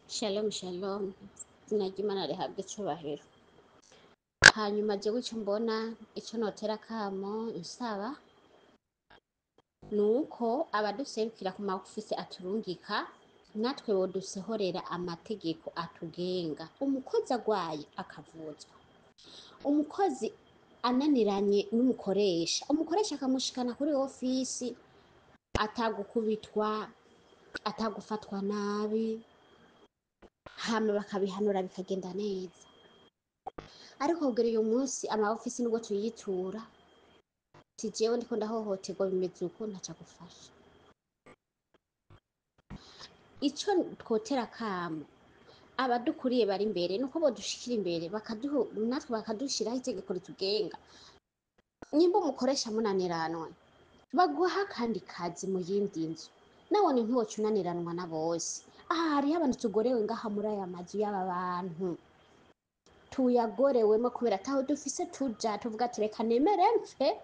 Shalom shalom, izina ry'Imana rihabwe icyubahiro. Hanyuma jewe icyo mbona, icyo notera akamo nsaba ni uko abaduserukira ku maofisi aturungika natwe bodusohorera amategeko atugenga. Umukozi agwaye akavuzwa, umukozi ananiranye umukoresha akamushikana kuri ofisi atagukubitwa, atagufatwa nabi, hama bakabihanura bikagenda neza. Ariko kugera uyu munsi amaofisi nubwo tuyitura ti jewe ndiko ndahohoterwa bimeze uko ntaca gufasha. Ico twotera akamo abadukuriye bari imbere nuko bodushikira imbere natwe bakadushiraho itegeko ritugenga. Nimba umukoresha munaniranwa baguha kandi kazi mu yindi nzu, nawe ntiwoca unaniranwa na bose. Hariho abantu tugorewe ngaha muri aya mazu y'aba bantu, tuyagorewemo kubera ataho dufise tuja tuvuga ati reka nemere mpfe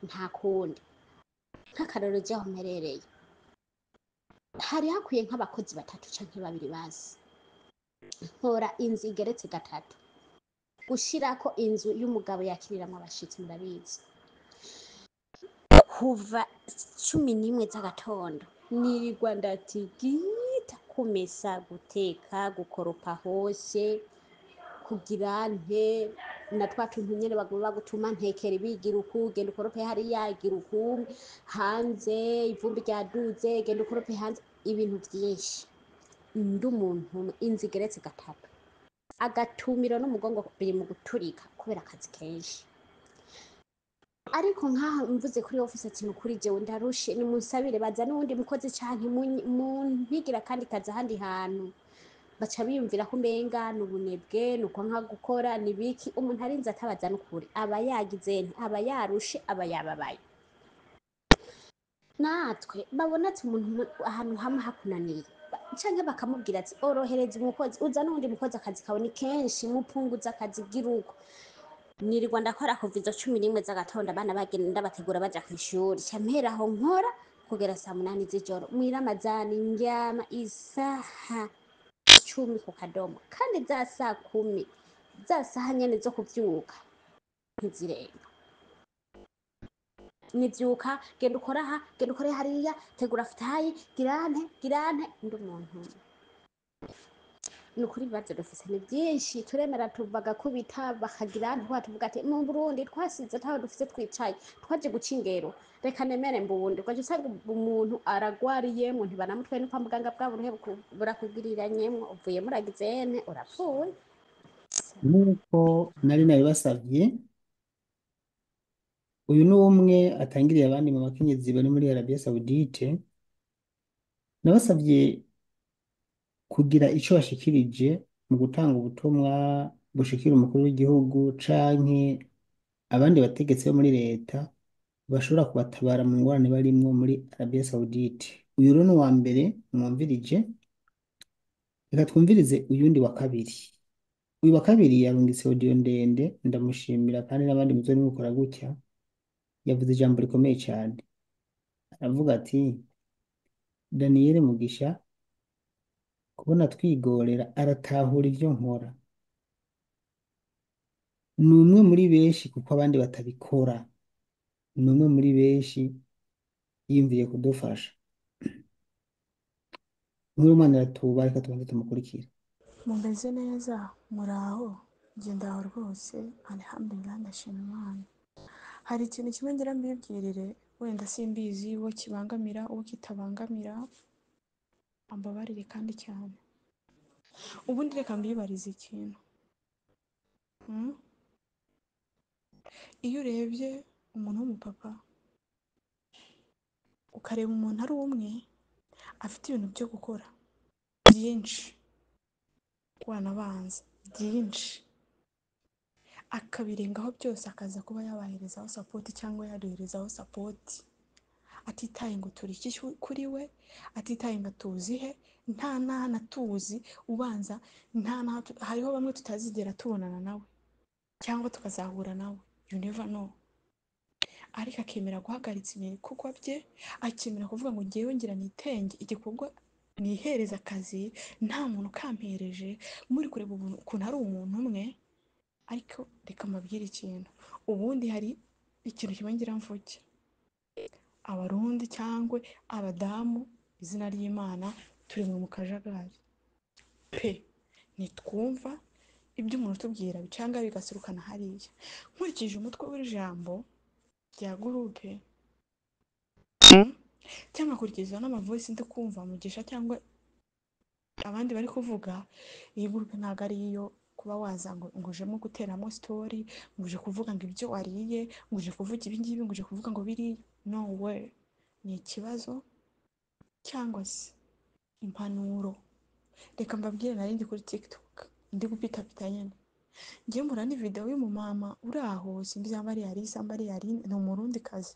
nta kundi. Nk'akarorero aho mperereye hari hakwiye nk'abakozi 3 canke 2 basi nkora inzu igeretse 3, gushirako inzu y'umugabo yakiriramwo abashitsi murabizi. Kuva 11 z'agatondo nirirwa ndatigita kumesa, guteka, gukoropa hose, kugira nte na twatuntu nyene bagomba gutuma ntekera bigira uku, genda ukorope hari yagira uku, hanze ivumbi ryaduze genda ukorope hanze, ibintu vyinshi. Ndi umuntu inzu igeretse 3, agatumiro n'umugongo biri mu guturika kubera akazi kenshi. Ariko nkaha mvuze kuri office ati nukuri jewe ndarushe, nimunsabire baza n'uwundi mukozi canke mpigira kandi kazi ahandi hantu, baca biyumvira ko umenga n'ubunebwe nuko nka gukora nibiki. Umuntu arinze atabaza n'ukuri aba yagize aba yarushe, aba yababaye. Natwe babona ati umuntu ahantu hamwe hakunaniye canke bakamubwira ati orohereza umukozi, uza n'uwundi mukozi akazi kawe ni kenshi, mupunguza akazi giruko. Nirirwa ndakora kuva izo 11 z'agatondo abana bagenda bategura baja kw'ishuri, campera aho nkora kugera saa 8 z'ijoro mwiramazani ndyama isaha 10 ku kadomo, kandi za saa 10 za saha nyene zo kuvyuka ntizirenga. Nivyuka genda ukora aha, genda ukore hariya, tegura futayi, girante ndi umuntu. Nukuri ibibazo dufise ni byinshi, turemera tuvaga kubita bakagira tuvuga ati mu Burundi twasize ataho dufise twicaye twaje guca ingero, reka nemere mbundi kwaje usanga umuntu aragwariyemwo ntibanamutwaye no kwa muganga bwa buruhe burakugiriranyemwo, uvuye muragizene urapfuye. Nk'uko nari nabibasavye, uyu ni umwe atangiriye abandi mu bakenyezi bari muri Arabia Saudite. Nabasavye kugira ico bashikirije mu gutanga ubutumwa bushikira umukuru w'igihugu canke abandi bategetsi bo muri leta bashobora kubatabara mu ngorane barimwo muri Arabia Saudite. Uyu rero ni uwa mbere mwumvirije, reka twumvirize uyundi wa kabiri. Uyu wa kabiri yarungitse audio ndende, ndamushimira kandi n'abandi muzori mukora gutya. Yavuze ijambo rikomeye cyane, aravuga ati Daniel Mugisha kubona twigorera aratahura ivyo nkora, ni umwe muri benshi kuko abandi batabikora, ni umwe muri benshi yiyumviye kudufasha. Nk'uyu mwana aratuba, reka tubanze tumukurikire. Mumeze neza muraho? Nje ndaho rwose, alhamdulillah ndashima Imana. Hari ikintu kimwe ngira mbibwirire, wenda simbizi uwo kibangamira uwo kitabangamira, ambabarire kandi cyane. Ubundi reka mbibarize ikintu. Iyo urebye umuntu w'umupapa ukareba umuntu ari umwe afite ibintu byo gukora byinshi, wanabanza byinshi, akabirengaho byose akaza kuba yabaherezaho sapoti cyangwa yaduherezaho sapoti, atitaye ngo turi iki kuri we, atitaye ngo tuzihe, nta natuzi ubanza, hariho bamwe tutazigera tubonana nawe cyangwa tukazahura nawe, you never know. Ariko akemera guhagaritsa ibikorwa bye, akemera kuvuga ngo ngewe ngira nitenge igikorwa nihereza akazi nta muntu ukampereje, muri kureba ukuntu ari umuntu umwe. Ariko reka mbabwire ikintu, ubundi hari ikintu kimwe ngira mvuge, abarundi cyangwa abadamu, izina ry'Imana, turi mu kajagari pe. Nitwumva ibyo umuntu utubwira bicanga bigaserukana hariya. Nkurikije umutwe w'ijambo rya gurupe cyangwa nkurikiza n'amavoisi ndi kumva Mugisha cyangwa abandi bari kuvuga, iyi gurupe ntabwo ari iyo kuba waza ngo ujemo guteramo story, ngo uje kuvuga ngo ibyo wariye, ngo uje kuvuga ibi ngibi, ngo uje kuvuga ngo biriya. No way. Ni ikibazo cyangwa se impanuro. Reka mbabwire, nari ndi kuri TikTok ndi gupitapita nyine, ngiye mbona ni video y'umumama uri aho, simbizi yamba ari Yarisa yamba ari Yarine, ni umurundikazi,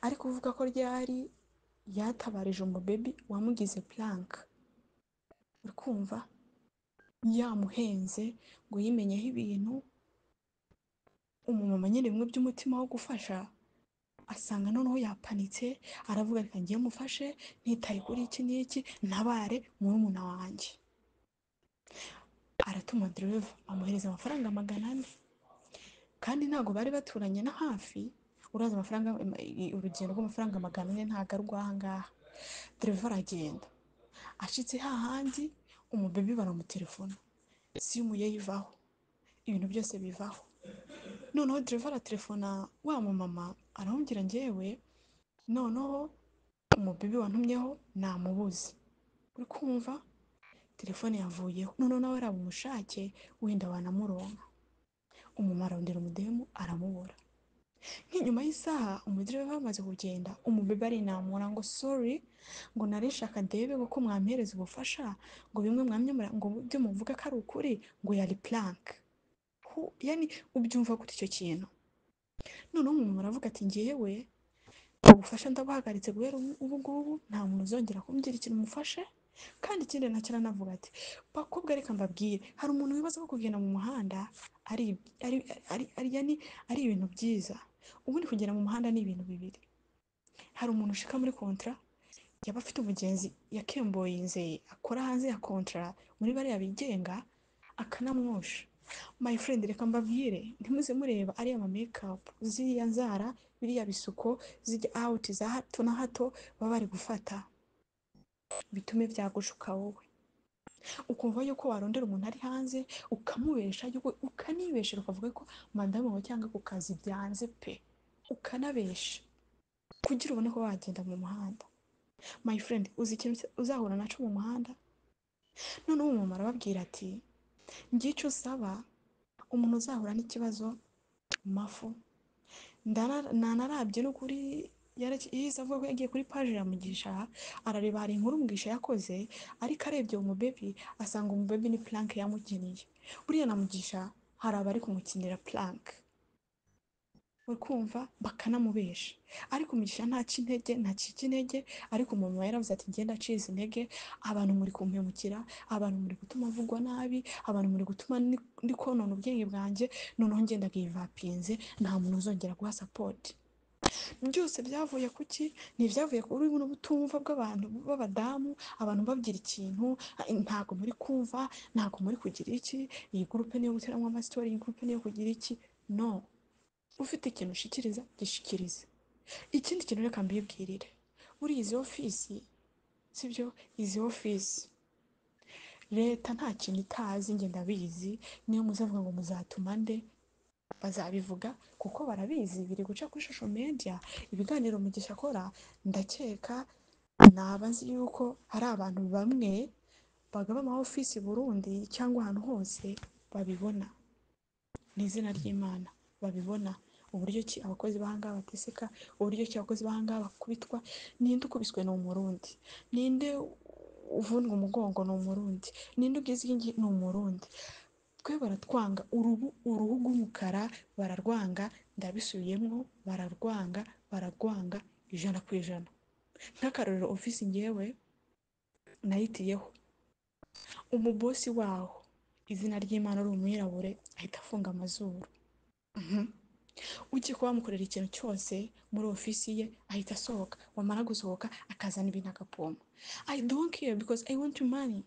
ari kuvuga ko ryari yatabarije umubebi wamugize plank. uri kumva, yamuhenze ngo yimenyeho ibintu. Umumama nyine bimwe by'umutima wo gufasha, asanga noneho yapanitse, aravuga reka ngiye mufashe ntitaye kuri iki n'iki, ntabare murumuna wanjye. Aratuma driver amuhereza amafaranga 400, kandi ntabwo bari baturanye na hafi. Uraza amafaranga, urugendo rw'amafaranga 400 ntabwo ari urw'aha ngaha. Driver aragenda, ashitse hahandi umubebi baramutelefona, simu ye yivaho, ibintu byose bivaho. Noneho driver aratelefona wa mumama, aramubwira ngewe noneho umubebi wantumyeho namubuze. uri kumva, telefone yavuyeho, noneho nawe araba umushake wenda wanamuronka. Umumama arondera umudemu aramubura. Nk'inyuma y'isaha umudireva bamaze kugenda, umubebi arinamura ngo sorry, ngo narishaka ndebe ko mwampereza ubufasha, ngo bimwe mwamyemura, ngo byo muvuga ko ari ukuri, ngo yari plank. Yani ubyumva gute icyo kintu? Noneho umuntu aravuga ati ngewe ubufasha ndabuhagaritse guhera ubu ngubu, nta muntu uzongera kumbwira ikintu mufashe. Kandi ikindi nacyo aranavuga ati bakobwa reka mbabwire, hari umuntu wibaza ko kugenda mu muhanda ari ibintu byiza. Ubundi kugenda mu muhanda ni ibintu bibiri. Hari umuntu ushika muri kontra, yaba afite umugenzi yakemboyinze akora hanze ya kontra muri bariya bigenga, akanamwosha. My friend, reka mbabwire, ntimuze mureba ariya ma makeup, ziriya nzara, biriya bisuko zijya out za hato na hato baba bari gufata, bitume byagushuka wowe, ukumva yuko warondera umuntu ari hanze ukamubesha, ukanibeshera ukavuga ko madamu wawe cyangwa ku kazi byanze pe, ukanabesha kugira ubone ko wagenda mu muhanda. My friend, uzi ikintu uzahura naco mu muhanda? Noneho umumama arababwira ati ngiye icyo usaba, umuntu uzahura n'ikibazo mafu, nanarabye no kuri yahise avuga ko yagiye kuri page ya Mugisha, arareba hari inkuru Mugisha yakoze, ariko arebye umubebi asanga umubebi ni plank yamugeniye. Buriya na Mugisha hari abari kumukinira plank, uri kumva, bakanamubesha. Ariko Mugisha ntaca intege, ariko umumama yaravuze ati ngenda acize intege, abantu muri kumpemukira, abantu muri gutuma mvugwa nabi, abantu muri gutuma ndi konona ubwenge bwanjye, noneho ngenda givapinze, nta muntu uzongera guha support. Byose byavuye kuki? Ni ibyavuye kuri buno butumva bw'abantu b'abadamu, abantu babwira ikintu, ntago muri kumva, ntago muri kugira iki, iyi groupe niyo guteramo ama story, iyi groupe niyo kugira iki. No, ufite ikintu ushikiriza gishikirize. Ikindi kintu reka mbibwirire, buri izi ofisi, sibyo, izi ofisi leta nta kintu itazi, nge ndabizi. Niyo muzavuga ngo muzatuma nde, bazabivuga kuko barabizi, biri guca kuri social media, ibiganiro Mugisha akora. Ndakeka nabazi yuko hari abantu bamwe bagaba ama ofisi Burundi cyangwa ahantu hose babibona, n'izina ry'Imana babibona, uburyo ki abakozi bahanga bateseka, uburyo ki abakozi bahanga bakubitwa. Ninde ukubiswe? Ni umurundi. Ninde uvunwa umugongo? Ni umurundi. Ninde ugize ingi? Ni umurundi. Twe baratwanga, uruhu rw'umukara bararwanga, ndabisubiyemo, bararwanga 100%. Nk'akarorero ofisi ngewe nayitiyeho, umubosi waho izina ry'Imana ari umwirabure, ahita afunga amazuru. ugiye kuba wamukorera ikintu cyose muri ofisi ye ahita asohoka, wamara gusohoka akazana ibintu agapompa. I don't care because I want money.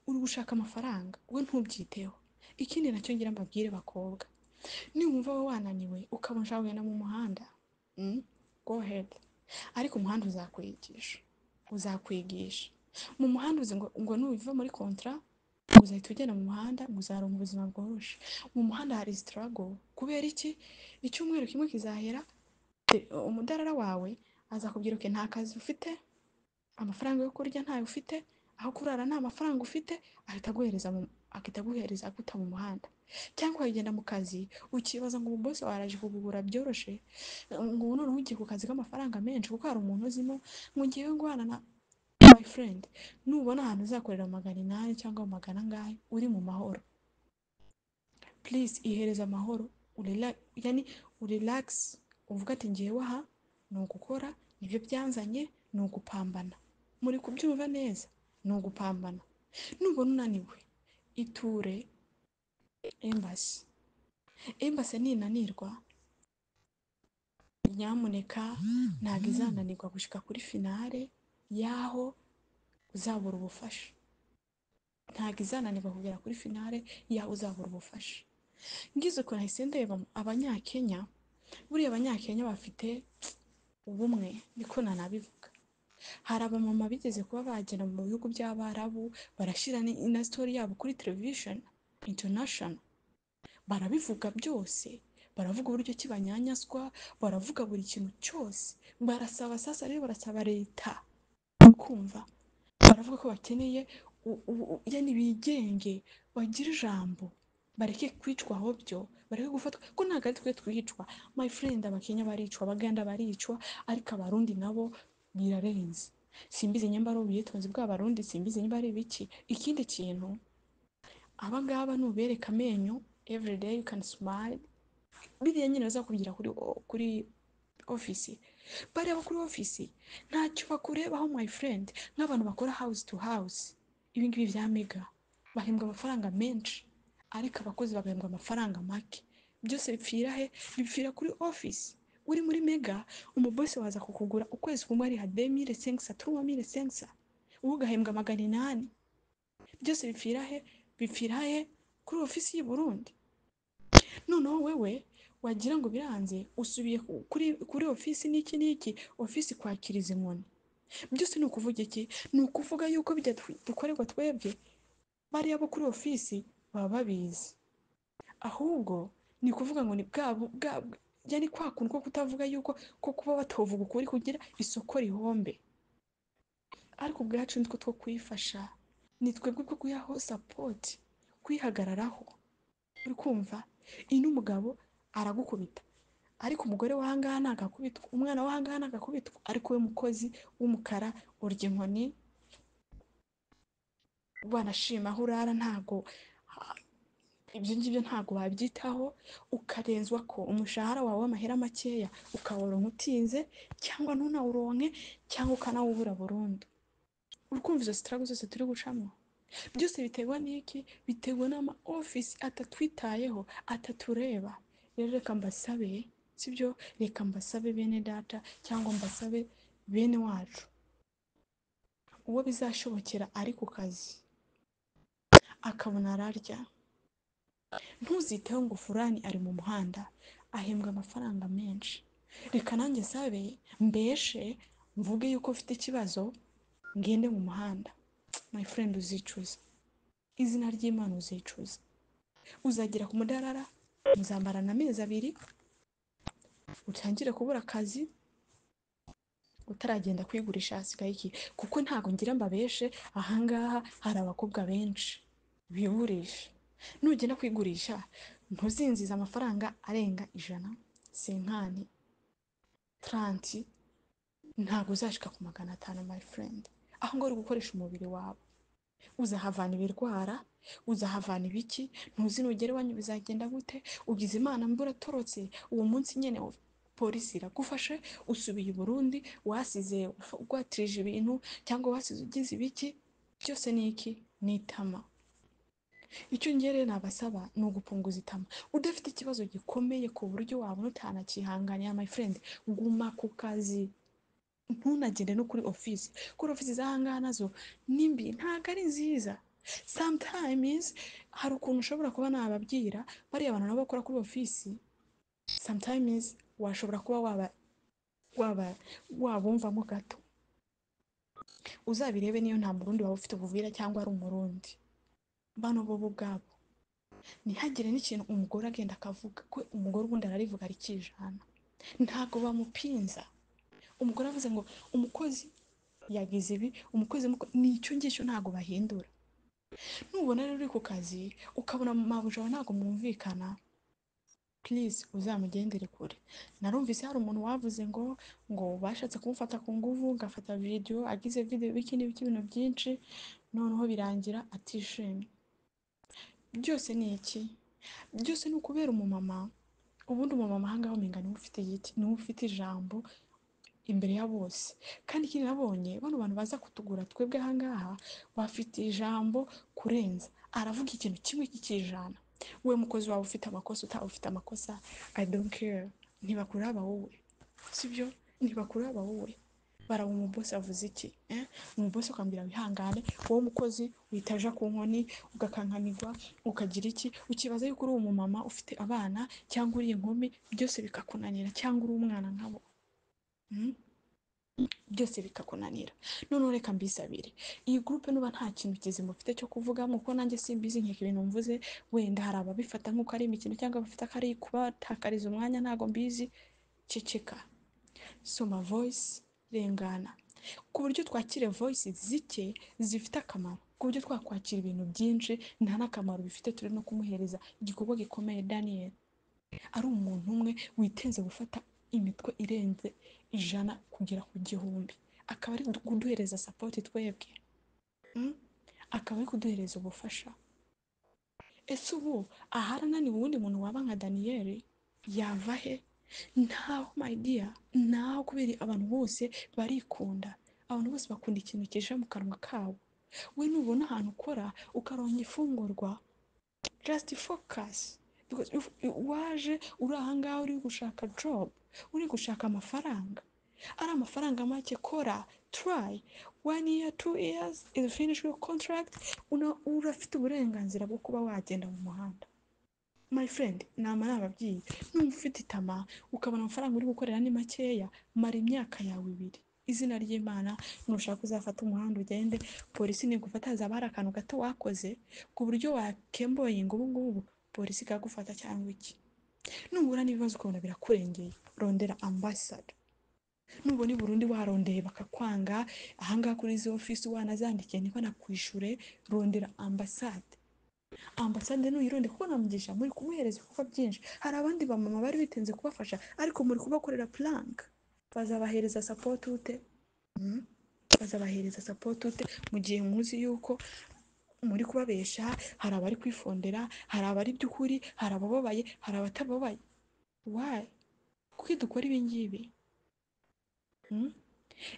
Uri gushaka amafaranga, we ntubyiteho. Ikindi nacyo ngira mbabwire bakobwa, niwumva wowe wananiwe ukabona ushaka kugenda mu muhanda, go ahead, ariko umuhanda uzakwigisha mu muhanda. Uzi ngo nubiva muri kontra uzahita ugenda mu muhanda, uzaronka ubuzima bworoshe. Mu muhanda hari struggle. Kubera iki? Icyumweru kimwe kizahera, umudarara wawe azakubwira uke nta kazi ufite, amafaranga yo kurya ntayo ufite, aho kurara nta mafaranga ufite, ahita aguhereza aguta mu muhanda. Cyangwa wagenda mu kazi ukibaza ngo boss waraje kugugura byoroshe, ngo noneho ugiye ku kazi k'amafaranga menshi kuko hari umuntu uzimo ngo ngiye ngwana na my friend. Nubona ahantu uzakorera 800 cyangwa 200 uri mu mahoro, please ihereza amahoro, yani urelax, uvuga ati ngiyewe aha ni ugukora, nibyo byanzanye, ni ugupambana. Muri kubyumva neza? Ni ugupambana. Nubona unaniwe iture embassy ninanirwa, nyamuneka ntabwo izananirwa gushika kuri finale yaho uzabura ubufasha. Ntabwo izananirwa kugera kuri finale yaho uzabura ubufasha. Ngize ko nahise ndeba abanyakenya, buriya abanyakenya bafite ubumwe, niko nanabivuga. Hari abamama bigeze kuba bagenda mu bihugu by'Abarabu, barashyira na story yabo kuri television international, barabivuga byose, baravuga uburyo ki banyanyaswa, baravuga buri kintu cyose, barasaba sasa rero, barasaba leta kumva, baravuga ko bakeneye yani bigenge, bagira ijambo, bareke kwicwa aho byo, bareke gufatwa ko ntabwo ari twe twicwa. My friend, abakenya baricwa, abaganda baricwa, ariko abarundi nabo birarenze. Simbizi nyamba ari ubwitonzi bw'abarundi, simbizi nyamba ari ibiki. Ikindi kintu, abangaba nubereka amenyo every day you can smile, biriya nyine bazakubwira kuri ofisi, bareba kuri ofisi ntacyo bakurebaho my friend. Nk'abantu bakora house to house, ibi ngibi bya mega bahembwa amafaranga menshi, ariko abakozi bagahembwa amafaranga make. Byose bipfira he? Bipfira kuri ofisi. Uri muri mega, umubosi waza kukugura ukwezi kumwe ari 2500 3500, ubu ugahembwa 800. Byose bipfira he? Bipfira he? Kuri ofisi y'u Burundi. Noneho wewe wagira ngo biranze, usubiye kuri ofisi n'iki ofisi kwakiriza inkoni. Byose ni ukuvuga iki? Ni ukuvuga yuko bijya dukorerwa twebwe, bariya bo kuri ofisi baba babizi. Ahubwo ni kuvuga ngo ni yani kwa kuntu ko kutavuga yuko ko kuba batovuga ukuri kugira isoko rihombe. Ariko ubwacu nitwo two kwifasha, ni twebwe bwo kuyaho support, kwihagararaho. Uri kumva? Ino umugabo aragukubita, ariko umugore wahangaha nagakubitwa, umwana wahangaha nagakubitwa, ariko we mukozi w'umukara urya inkoni, wanashima aho urara, ntago ibyo ngibyo ntago wabyitaho, ukarenzwa ko umushahara wawe w'amahera makeya ukawuronka utinze, cyangwa ntunawuronke, cyangwa ukanawubura burundu. Urukumva izo struggle zose turi gucamo, byose biterwa n'iki? Biterwa n'ama office atatwitayeho, atatureba. Rero reka mbasabe, sibyo? Reka mbasabe bene data, cyangwa mbasabe bene wacu, uwo bizashobokera ari ku kazi akabona ararya, ntuziteho ngo furani ari mu muhanda ahembwa amafaranga menshi. Reka nanjye sabe mbeshe mvuge yuko ufite ikibazo, ngende mu muhanda. My friend, uzicuza, izina ry'Imana uzicuza. Uzagera ku mudarara, muzamarana amezi 2, utangire kubura akazi, utaragenda kwigurisha hasigaye iki? Kuko ntago ngira mbabeshe, ahangaha hari abakobwa benshi biburisha. Nugenda kwigurisha ntuzinziza amafaranga arenga 100, 50, 30, ntago uzashika ku 500 my friend. Aho ngo uri gukoresha umubiri wawe, uzahavana ibirwara, uzahavana ibiki, ntuzi nugere wanyu bizagenda gute. Ugize Imana mbura torotse uwo munsi nyene polisi iragufashe, usubiye i Burundi, wasize ugwatirije ibintu, cyangwa wasize ugize ibiki, byose ni iki? Ni itama. icyo ngere nabasaba ni ugupunguza itama udafite ikibazo gikomeye ku buryo wabona utanakihanganira my friend guma ku kazi ntunagende no kuri ofisi kuri ofisi z'ahangaha nazo nimbi ntabwo ari nziza sometimes hari ukuntu ushobora kuba nababwira bariya abantu nabo bakora kuri ofisi sometimes washobora kuba wabumvamo gato uzabirebe niyo nta murundi waba ufite ubuvira cyangwa ari umurundi bano bo ubwabo ntihagire n'ikintu umugore agenda akavuga ko umugore ubundi ararivuga rikijana ntabwo bamupinza umugore avuze ngo umukozi yagize ibi umukozi nicyo ngicyo ntabwo bahindura nubona rero uri ku kazi ukabona mabuja ntabwo mwumvikana please uzamugendere kure narumvise hari umuntu wavuze ngo bashatse kumufata ku nguvu ngafata video agize video biki n'ibiki ibintu byinshi noneho birangira atishimye byose ni iki byose ni ukubera umumama ubundi umumama ahangaha umenga niwe ufite ijambo imbere ya bose kandi ikindi nabonye bano bantu baza kutugura twebwe ahangaha bafite ijambo kurenza aravuga ikintu kimwe cy'ikijana we mukozi wawe ufite amakosa utaba ufite amakosa I don't care ntibakuraba wowe sibyo ntibakuraba wowe baraba umubosi avuze iki umubosi ukambwira wihangane wowe umukozi witaja ku nkoni ugakankanirwa ukagira iki ukibaza yuko uri umumama ufite abana cyangwa uri inkumi byose bikakunanira cyangwa uri umwana nkabo byose bikakunanira noneho reka mbisabire iyi groupe nuba nta kintu kizima ufite cyo kuvugamo kuko nanjye simbizi nkeka ibintu mvuze wenda hari ababifata nk'uko ari imikino cyangwa bafite ko ari kubatakariza umwanya ntago mbizi ceceka soma voice rengana ku buryo twakire voice zike zifite akamaro ku buryo twakwakira ibintu byinshi nta n'akamaro bifite turi no kumuhereza igikorwa gikomeye Daniel ari umuntu umwe witenze gufata imitwe irenze 100 kugera ku 1000 akaba ari kuduhereza support twebwe akaba ari kuduhereza ubufasha ese ubu aharananiwe uwundi muntu waba nka Daniel yava he ntaho my dear ntaho kubera abantu bose barikunda abantu bose bakunda ikintu kije mu kanwa kabo we nubona ahantu ukora ukaronka ifungurwa just focus because waje uri ahangaha uri gushaka job uri gushaka amafaranga ari amafaranga make kora try 1 year 2 years is finish your contract urafite uburenganzira bwo kuba wagenda mu muhanda my friend nama nababwiye numva ufite itama ukabona amafaranga uri gukorera ni makeya mara imyaka yawe 2 izina ry'Imana nushaka uzafata umuhanda ugende polisi nigufata hazaba hari akantu gato wakoze ku buryo wakemboye ngo ubu polisi ikagufata cyangwa iki nubura n'ibibazo ukabona birakurengeye rondera ambassador nubona i Burundi warondeye bakakwanga ahangaha kuri izo office wanazandikiye niba nakwishure rondera ambasade nuyironde kuko namugisha muri kumuhereza kuko byinshi hari abandi bamama bari bitenze kubafasha ariko muri kubakorera plank bazabahereza support ute bazabahereza support ute mu gihe muzi yuko muri kubabesha hari abari kwifondera hari abari by'ukuri hari abababaye hari abatababaye why kuko dukora ibi ngibi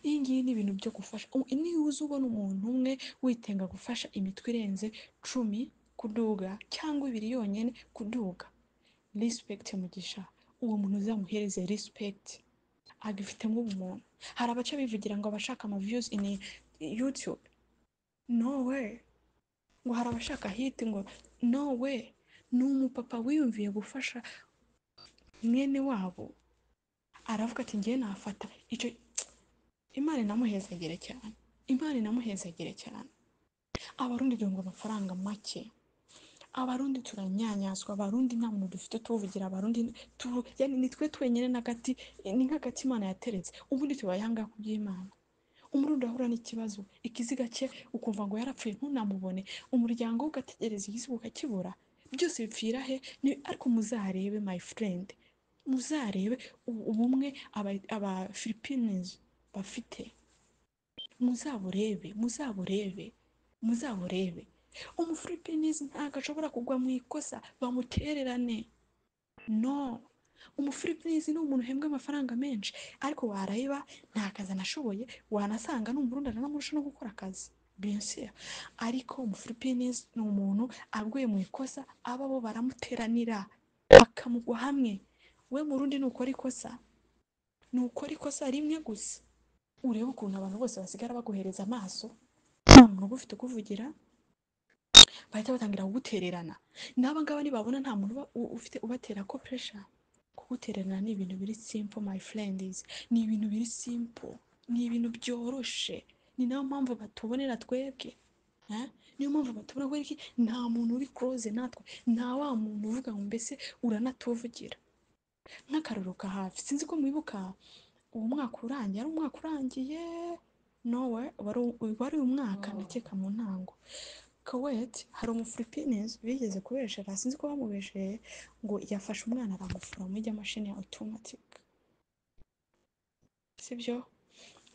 iyi ngiyi ni ibintu byo gufasha niyo uzi ubona umuntu umwe witenga gufasha imitwe irenze 10 kuduga cyangwa 2 yonyine kuduga respect mugisha uwo muntu uzamuhereze respect agifite nk'umuntu hari abaca bivugira ngo abashaka ama views in YouTube no way ngo hari abashaka hit ngo no way ni umupapa wiyumviye gufasha mwene wabo aravuga ati ngiye nafata icyo Imana inamuhezagire cyane abarundi ngo amafaranga make abarundi turanyanyazwa abarundi nta muntu dufite tuvugira abarundi yani nitwe twenyene n'agati ni nk'agati Imana yateretse ubundi tubayanga ku by'Imana umurundi ahura n'ikibazo ikiziga cye ukumva ngo yarapfuye ntunamubone umuryango ugategereza igisigo ukakibura byose bipfira he ariko muzarebe my friend muzarebe ubumwe aba Philippines bafite muzaburebe umufilipinisi ntabwo ashobora kugwa mu ikosa bamutererane no umufilipinisi ni umuntu uhembwa amafaranga menshi ariko wareba nta kazi anashoboye wanasanga n'umurundi aranamurusha no gukora akazi bien sûr. Ariko umufilipinesi ni umuntu aguye mu ikosa aba bo baramuteranira bakamugwa hamwe. We mu rundi nukora ikosa rimwe gusa, urebe ukuntu abantu bose basigara baguhereza amaso, nta muntu uba ufite ukuvugira, bahita batangira kugutererana. N'aba ngaba nibabona nta muntu ufite ubatera ko pressure, kugutererana ni ibintu biri simple my friends, ni ibintu biri simple, ni ibintu byoroshe. Ni nayo mpamvu batubonera twebwe, niyo mpamvu batubona kubera iki nta muntu uri close natwe, nta wa muntu uvuga ngo mbese uranatuvugira. Nk'akaruru ka hafi, sinzi ko mwibuka uwo mwaka urangiye, ari umwaka urangiye nowe wari uyu mwaka ndakeka mu ntango, Kuwait hari umufilipinesi bigeze kubeshera, sinzi ko bamubesheye ngo yafashe umwana aramufura muri ijya mashini ya automatic, sibyo?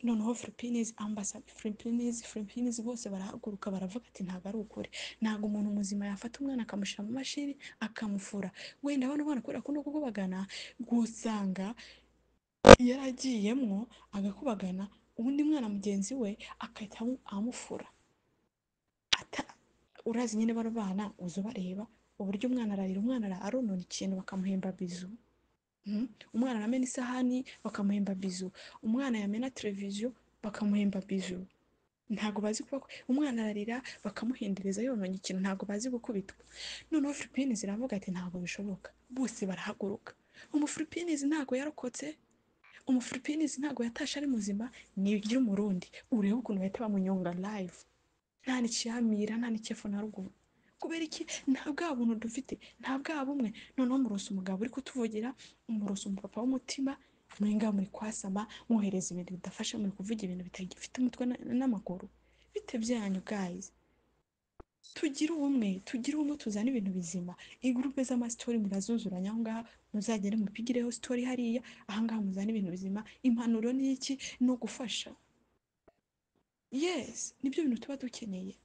Noneho Philippines bose barahaguruka baravuga ati ntabwo ari ukuri, ntabwo umuntu muzima yafata umwana akamushyira mu mashini akamufura. Wenda bano bana kubera ko no kukubagana gusanga yaragiyemwo agakubagana ubundi mwana mugenzi we akahita amufura. Urazi nyine bano bana uza ubareba uburyo umwana ararira, umwana aronona ikintu bakamuhemba bizu, umwana aramena isahani bakamuhemba bizu, umwana yamena televiziyo bakamuhemba bizu. Ntabwo bazi kuba umwana ararira bakamuhendereza yononye ikintu, ntabwo bazi gukubitwa. Noneho Philippines iravuga ati ntabwo bishoboka, bose barahaguruka. Umufilipinesi ntabwo yarokotse, umufilipinesi ntabwo yatashe ari muzima, nigira umurundi urebe ukuntu bahita bamunyonga live, nta n'icyamira nta n'icyefo na ruguru. Kubera iki? nta bwa buntu dufite, nta bwa bumwe. Noneho murose umugabo uri kutuvugira, murose umupapa w'umutima, muri ngaho muri kwasama mwohereza ibintu bidafasha, muri kuvuga ibintu bitagifite umutwe n'amaguru. Bite byanyu guys, tugire ubumwe tuzane ibintu bizima. Igroupe z'amasitori murazuzuranya aho ngaho, muzagende mupigireho story hariya, ahangaha muzane ibintu bizima. Impanuro ni iki? no gufasha. Yes, nibyo bintu tuba dukeneye.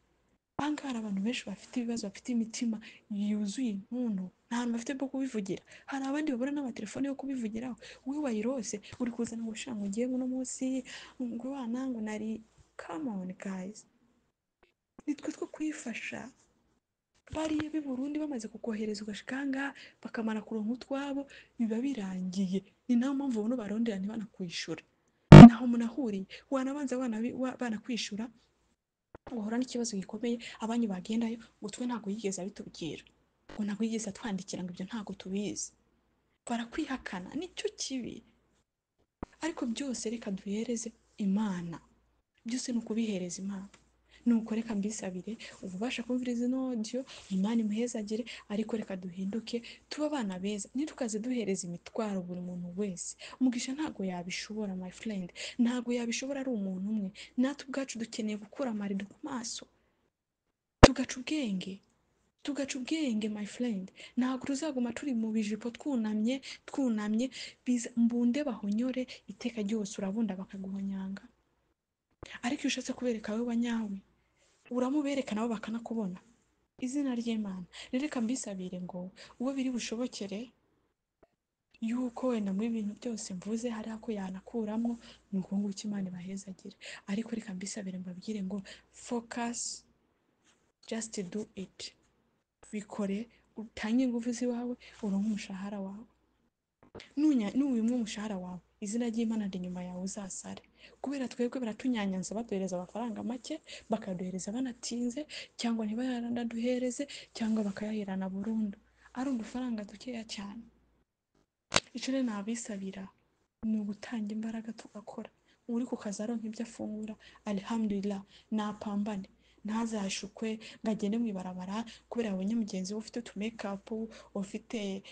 Ahangaha hari abantu benshi bafite ibibazo, bafite imitima yuzuye intuntu, nta hantu bafite bwo kubivugira. Hari abandi babura n'amatelefone yo kubivugiraho, wowe wayirose uri kuzana ngo shanga ugiye uno munsi ngo bana ngo nari. Come on guys, nitwe two kwifasha. Bariya b'i Burundi bamaze kukohereza ugashika ahangaha bakamara kuronka utwabo biba birangiye. Ni nayo mpamvu bano barondera ntibanakwishura, naho munahuriye wanabanza banakwishura uhura n'ikibazo gikomeye, abanyu bagendayo ngo twe ntabwo yigeze abitubwira, ngo ntabwo yigeze atwandikira, ngo ibyo ntabwo tubizi. Barakwihakana, nicyo kibi. Ariko byose reka duhereze Imana, byose ni ukubihereza Imana. Nuko reka mbisabire ububasha kumviriza ino audio, Imana imuhezagire. Ariko reka duhinduke tuba abana beza, ntitukaze duhereza imitwaro buri muntu wese. Umugisha ntabwo yabishobora my friend, ntabwo yabishobora ari umuntu umwe. Natwe ubwacu dukeneye gukura amarido ku maso, tugaca ubwenge my friend. Ntabwo tuzaguma turi mu bijipo twunamye mbunde bahonyore iteka ryose, urabunda bakaguhonyanga. Ariko iyo ushatse kubereka wowe wanyawe, uramubereka nabo bakanakubona. Izina ry'Imana reka mbisabire ngo uwo biri bushobokere yuko wenda muri ibintu byose mvuze hari ako yanakuramo, ni uko nguko Imana ibahezagire. Ariko reka mbisabire mbabwire ngo focus, just do it. Bikore, utange ingufu ziwawe, uronke umushahara wawe. Nuwimwe umushahara wawe, izina ry'Imana ndi nyuma yawe uzasare. Kubera twebwe baratunyanyanza baduhereza amafaranga make, bakaduhereza banatinze, cyangwa ntibayanaduhereze, cyangwa bakayaherana burundu, ari udufaranga dukeya cyane. Icyo rero nabisabira ni ugutanga imbaraga tugakora. Uri ku kazi aronka ibyo afungura, alhamdulillah, napambane, ntazashukwe ngo agende mu ibarabara kubera abonye mugenzi we ufite utumekapu, ufite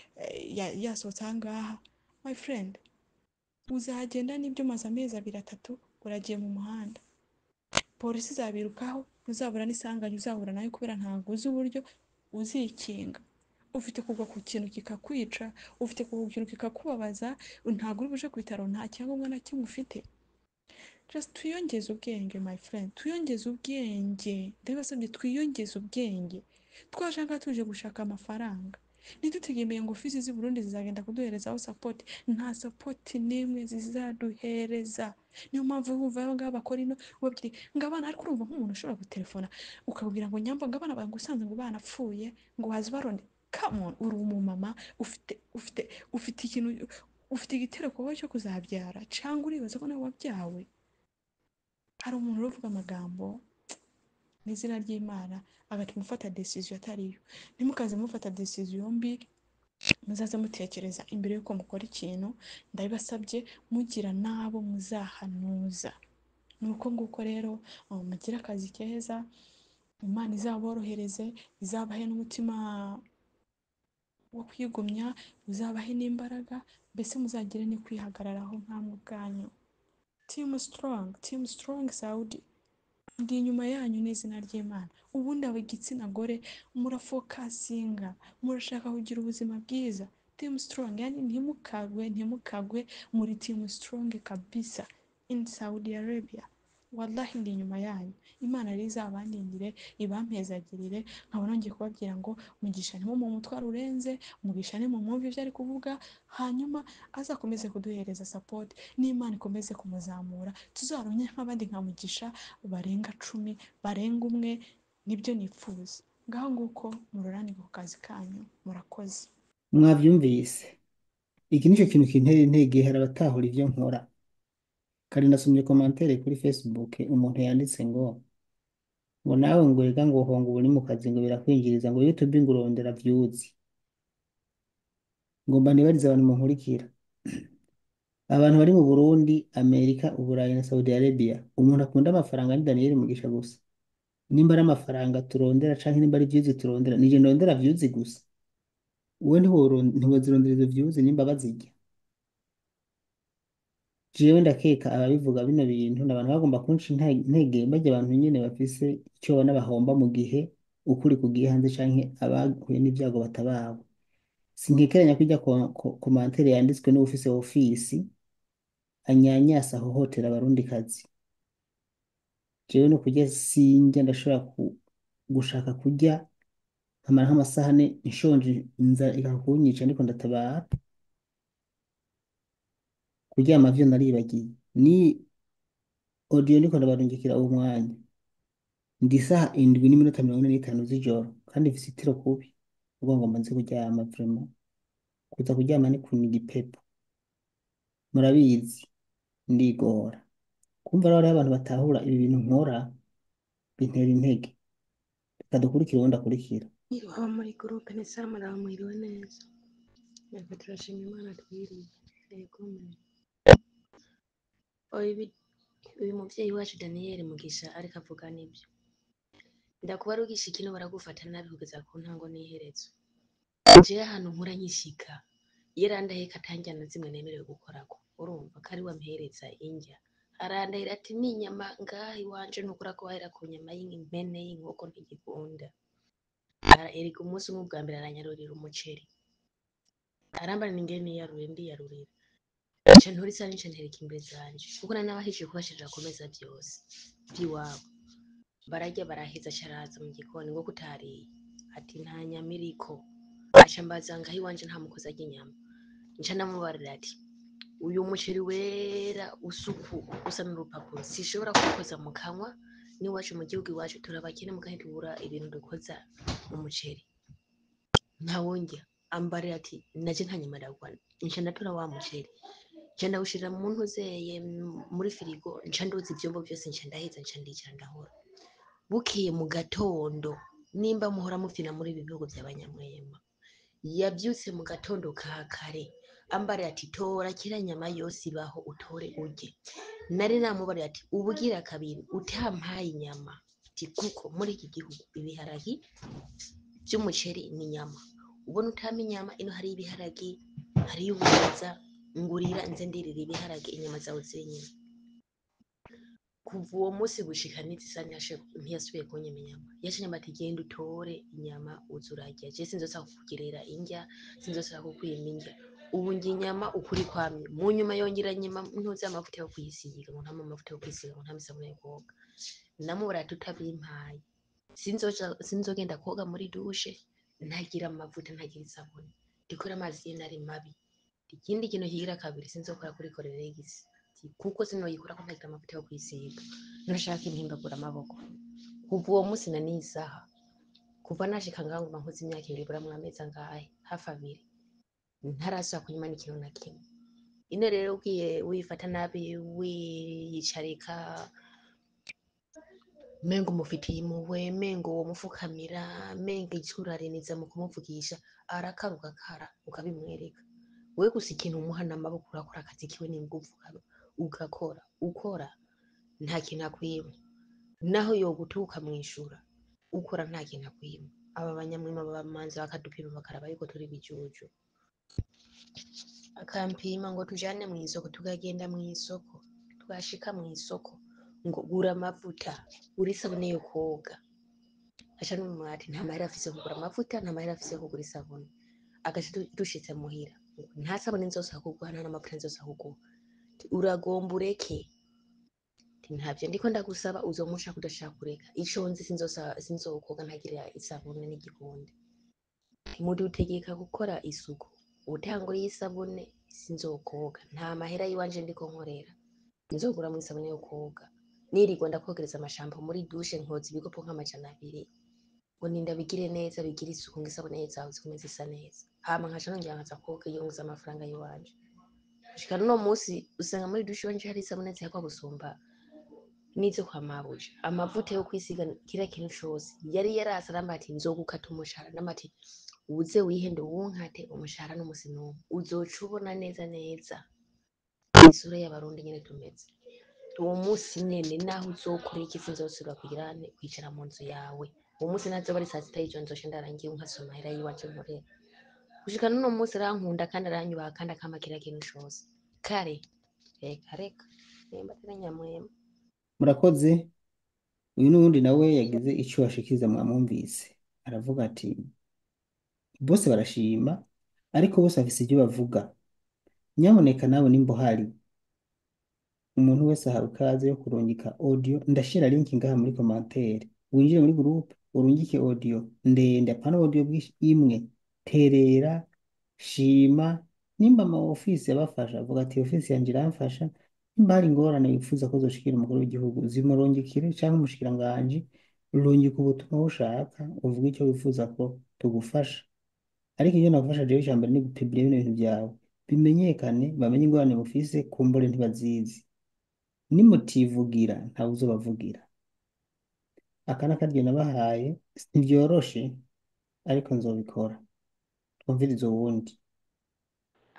yasohotse ahangaha. My friend, uzagenda n'ibyo umaze amezi 2-3 uragiye mu muhanda, polisi izabirukaho, ntuzabura n'isanganya uzahura nayo kubera ntabwo uzi uburyo uzikinga. Ufite kugwa ku kintu kikakwica, ufite kugwa ku kintu kikakubabaza, ntabwo uri buje ku bitaro, nta cyangombwa na kimwe ufite. Just twiyongeze ubwenge my friend, twiyongeze ubwenge. Ndabasabye twiyongeze ubwenge. Twashaka tuje gushaka amafaranga, ntitutegemeye ngo ofisi z'i Burundi zizagenda kuduherezaho support, nta support n'imwe zizaduhereza. Niyo mpamvu wumva abo ngabo bakora ino babwira ngo abana, ariko urumva nk'umuntu ushobora gutelefona ukabwira ngo nyamba ngo abana bagusanze ngo banapfuye ngo wazi baronde. Come on, uri umumama ufite ikintu, ufite igitereko wowe cyo kuzabyara, cyangwa uribaza ko nawe wabyawe? Hari umuntu uvuga amagambo n'izina ry'Imana agatuma ufata decision atariyo. Ntimukaze mufata decision mbi, muzaze mutekereza imbere y'uko mukora ikintu. Ndabibasabye mugira n'abo muzahanuza. Ni uko nguko rero mugire akazi keza, Imana izaborohereze, izabahe n'umutima wo kwigumya, uzabahe n'imbaraga, mbese muzagire ni kwihagararaho nkamwe ubwanyu. Team strong Saudi, ndi inyuma yanyu n'izina ry'Imana. Ubundi ab'igitsina gore murafokasinga, murashaka kugira ubuzima bwiza. Team strong, yani ntimukagwe, muri team strong kabisa in Saudi Arabia. Wallahi ndi inyuma yanyu. Imana rero izabandindire, ibampezagirire. Nkaba nongeye kubabwira ngo mugisha ni mu mutwaro urenze, mugisha ni mu mwumva ibyo ari kuvuga, hanyuma azakomeze kuduhereza support, n'Imana ikomeze kumuzamura, tuzaronye nk'abandi nka Mugisha barenga 10, barenga 1. Nibyo nipfuza. Ngaho nguko muroranirwe ku kazi kanyu, murakoze. mwabyumvise. Iki nicyo kintu kintera intege, hari abatahura ibyo nkora. Kari nasomye komantere kuri Facebook, umuntu yanditse ngo nawe ngo rega ngo honga ubu ni mu kazi ngo birakwinjiriza, ngo YouTube ngo urondera views, ngo mba nibariza abantu munkurikira. Abantu bari mu Burundi, Amerika, Uburayi na Saudi Arabia, umuntu akunda amafaranga ni Daniel Mugisha gusa. Nimba ari amafaranga turondera canke nimba ari views turondera, nije ndondera views gusa. Uwe ntiwozirondera izo views nimba bazirya. Jewe ndakeka ababivuga bino bintu n'abantu bagomba kunca intege, bajya abantu nyene bafise icyo babona bahomba mu gihe ukuri kugiye hanze canke abahuye n'ibyago batababo. Sinkekeranya kujya komantere yanditswe n'ufise ofisi anyanyasa ahohotera abarundi kazi. Jewe no kurya sinjya, ndashobora gushaka kurya nkamara nk'amasaha 4 nshonje, inzara ikakunyica ariko ndatabara. Kuryama vyo naribagiye, ni audio ndiko ndabarungikira uwo mwanya ndi saha 7:45 z'ijoro, kandi mfise itiro kubi ubwo ngo mbanze kuryama. Vraiment kuza kuryama ni kuniga ipepo, murabizi ndigora. Kumva rero abantu batahura ibi bintu nkora bintera intege. Reka dukurikire uwo ndakurikira. Aba muri groupe ni saa muramwiriwe neza. Yego turashima Imana twiriye. Yego mwe. Uyu muvyeyi wacu Daniel Mugisha ariko avuga nibyo. Ndakubarugisha ikintu baragufata nabi kugeza ku ntango n'iherezo. Je ahantu nkura nkishika yerandaye katanjyana zimwe nemerewe gukorako. Urumva kari wampereza injya. Arandahira ati n'inyama ngahi wanje nukura ko wahera ku nyama y'impene y'inkoko ntigikunda. Erika umunsi umwe bwa mbere aranyarurira umuceri. Arambara n'ingene yaruye ndiyarurira. Nca nturisa n'inca ntereka imbere zanje. Kuko nabahije kubashirira komeza byose by'iwabo. Barajya baraheza cyaraza mu gikoni ngo kutariye. Ati nta nyama iriko. Aca mbaza ngahi wanje nta mukozi ajya inyama. Nca namubarira ati uyu muceri wera usuku usa n'urupapuro sishobora kukoza mu kanwa, ni wacu mu gihugu iwacu turabakene mugahe tubura ibintu dukoza mu muceri. Ntawongya ambarira ati naje nta nyama ndagwana. Nca ndatora wa muceri nca ndawushirira mu ntuzeye muri firigo, nca ndoza ivyombo byose, nca ndaheza, nca ndicara ndahora. Bukiye mu gatondo, nimba muhora mufina muri ibi bihugu by'abanyamwema, yabyutse mu gatondo ka kare ambare ati tora kira nyama yose ibaho utore urye. Nari namubarira ati ubugira kabiri utampaye inyama, ati kuko muri iki gihugu ibiharagi by'umuceri ni nyama. Ubona utama inyama, ino hari ibiharagi, hari ubuza ngurira nze ndirira ibiharagi, inyama zawe zenyine. Kuva uwo munsi gushika n'izisani ntiyasubiye kunyema inyama. Yacinye ati genda utore inyama uzurajya. Je sinzosaba kukugerera indya, sinzosaba kukwima indya. Ubu ngi inyama ukuri kwamye. Mu nyuma yongera nyima ntuze amavuta yo kwisiga, ngo nta amavuta yo kwisiga, ngo nta misabune yo koga. Namubara tutabimpaye. Sinzogenda koga muri douche, ntagira amavuta ntagira isabune ndikora amazi ye nari mabi ikindi kintu kigira kabiri sinzokora kuri koreregisi kuko sinoyikora ko ntagira amavuta yo kwisiga nashaka intimbagura amaboko kuva uwo munsi na n'isaha kuva nashika ngaho nguma nkoze imyaka 2 bura mu amezi angahe hafi 2 ntarasubira kunyuma n'ikintu na kimwe ine rero ugiye wifata nabi wiyicarika mengo umufitiye impuhwe mengo uwo mufukamira mengo icurariniza mu kumuvugisha arakaruka kara ukabimwereka we gusa ikintu umuhana amaboko urakora akazi kiwe n'ingufu ugakora ukora nta kintu akwiba naho yogutuka mwishura ukora nta kintu akwiba aba banyamwima bamanza bakadupima bakaraba yuko turi bijuju akampima ngo tujane mu isoko tukagenda mu isoko twashika mu isoko ngo gura amavuta uri sabune yo koga acha n'umwati nta mahera afise kugura amavuta nta mahera afise kugura isabune agace dushitse muhira nta sabune nzosa kugura nta n'amavuta nzosa kugura uragomba ureke ntavyo ndiko ndagusaba uzomusha kudashaka kureka ico nzi sinzokoga ntagira isabune n'igikundi mudutegeka gukora isuku utangura y'isabune sinzokoga nta mahera yiwanje ndiko nkorera nzogura mu isabune yo koga nirirwa ndakogereza amashampo muri douche nkoza ibigopo nk'amajana 2 ngo ninda bigire neza bigire isuku ngisabune zawe zikomeze isa neza hama nkaca nongera nkaza koga iyo nguza amafaranga yiwanje shika no musi usanga muri douche wanje hari isabune zihakwa gusumba nizo kwa mabuje amavuta yo kwisiga kira kintu cyose yari yarasaramba ati nzogukata umushahara namati uze wihende wunkate umushahara n'umusino uzocubona neza neza isura y'abarundi nyene tumeze uwo musi nyene naho uzokora iki sinzosubira kugirane kwicara mu nzu yawe uwo musi nazo bari saa 6 y'ijoro nzoshe ndarangiye nkasoma hera yiwacu nkorera gushika no musi rankunda kandi aranyubaha kandi akamakira kintu cyose kare reka nemba nyamwema murakoze. Uyu n'uwundi nawe yagize icyo ashikiriza mwamwumvise aravuga ati bose barashima ariko bose afise ibyo bavuga, nyamuneka nawe nimba uhari umuntu wese ahawe ikaze yo kurungika audio, ndashira link ngaha muri commentaire winjire muri groupe urungike audio ndende apana audio imwe, terera shima nimba ama office yabafasha avuga ati office yanje iramfasha, nimba hari ingorane wifuza ko zoshikira umukuru w'igihugu zimurungikire canke umushikiranganje urungika ubutumwa bushaka uvuga icyo wifuza ko tugufasha. Ariko iyo nagufasha jewe ijambere ni gupibira bino bintu byawe bimenyekane, bamenye ingorane mufise kumbure ntibazizi, nimutivugira ntawe uzobavugira. Aka n'akaryo nabahaye ntivyoroshe ariko nzobikora. Twumvirize uwundi.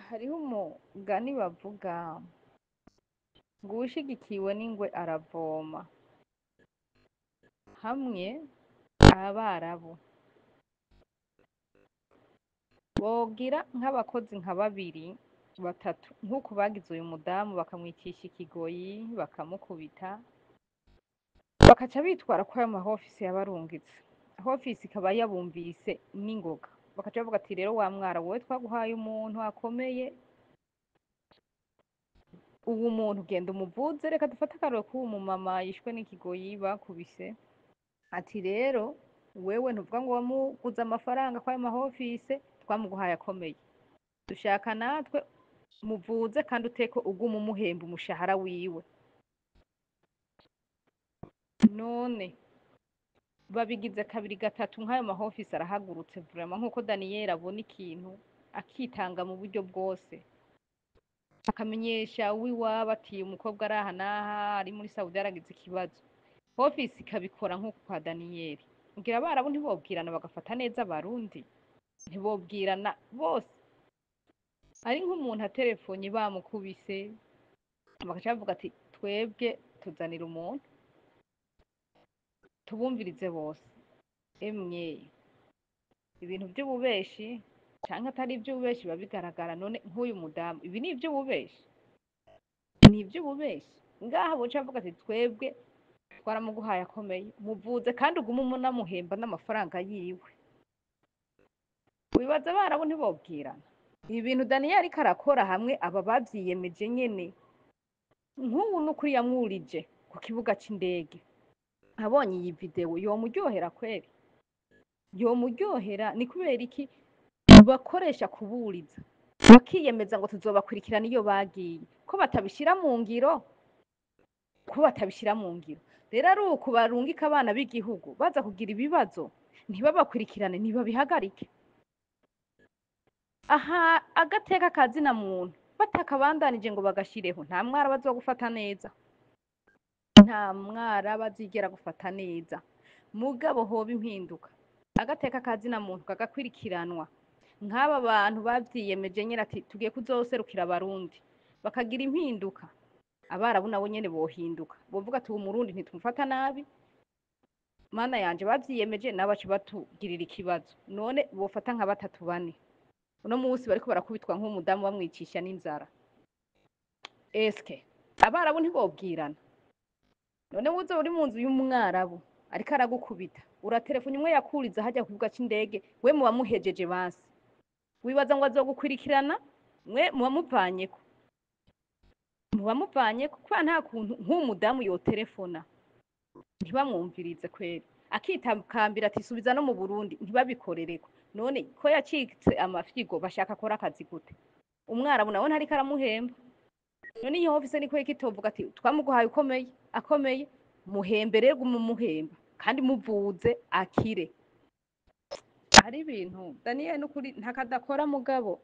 hariho umugani bavuga ngo uwushigikiwe n'ingwe aravoma. Hamwe abarabu bogira nk'abakozi nka 2 3 nk'uko bagize uyu mudamu bakamwicisha ikigoyi bakamukubita bakaca bitwara ko ayo mahofisi yabarungitse, hofisi ikaba yabumvise n'ingoga bakaca bavuga ati rero wa mwara wowe twaguhaye umuntu akomeye, ubu muntu genda umuvuze, reka dufate akarore k'uwo mumama yishwe n'ikigoyi bakubise, ati rero wewe ntuvuga ngo wamuguze amafaranga kwa ayo mahofisi twamuguhaye akomeye, dushaka natwe muvuze kandi uteko uguma umuhemba umushahara wiwe. None babigize 2 3 nk'ayo mahofisi arahagurutse vraiment nk'uko Daniel abona ikintu akitanga mu buryo bwose akamenyesha wiwaba ati umukobwa araha naha ari muri Saudi aragize ikibazo, office ikabikora nk'uko kwa Daniel. Ngira barabo ntibobwirana bagafata neza abarundi, ntibobwirana bose, ari nk'umuntu aterefone bamukubise bakaca bavuga ati twebwe tuzanira umuntu tubumvirize bose. Emwe ibintu by'ububeshi canke atari iby'ububeshi babigaragara. None nk'uyu mudamu ibi ni iby'ububeshi, ni iby'ububeshi ngaha boca bavuga ati twebwe twaramuguhaye akomeye muvuze kandi uguma umunamuhemba n'amafaranga yiwe. Wibaza barabo ntibobwirana ibi bintu Daniel ariko arakora hamwe aba bavyiyemeje nyene. Nk'ubu n'ukuri yamwurije ku kibuga c'indege, abonye iyi video yomuryohera kweri? yomuryohera ni kubera iki bakoresha kuburiza bakiyemeza ngo tuzobakurikirana iyo bagiye ko batabishira mu ngiro rero ari uku barungika abana b'igihugu baza kugira ibibazo ntibabakurikirane ntibabihagarike aha agateka kazina muntu batakabandanije ngo bagashireho nta mwara bazogufata neza nta mwara bazigera gufata neza mugabo hoba impinduka agateka kazina muntu kagakurikiranwa nk'aba bantu bavyiyemeje nyene ati tugiye kuzoserukira abarundi bakagira impinduka abarabu nabo nyene bohinduka bovuga ati umurundi ntitumufata nabi mana yanje bavyiyemeje nabacu batugirira ikibazo none bofata nka batatu bane uno munsi bariko barakubitwa nk'umudamu bamwicisha n'inzara eske abarabu ntibobwirana none wuze uri mu nzu y'umwarabu ariko aragukubita uratelefone umwe yakuriza hajya ku kibuga c'indege we muba muhejeje basi wibaza ngo azogukurikirana mwe muba muvanyeko kubera nta kuntu nk'umudamu yotelefona ntibamwumvirize kweri akitakambira ati subiza no mu Burundi ntibabikorereko none ko yacitse amafyigo bashaka akora akazi gute umwarabu nawe ntariko aramuhemba none iyo ofise niko ikitovuga ati twamuguhaye akomeye muhembere mumuhemba kandi muvuze akire hari ibintu Daniel n'ukuri ntakadakora mugabo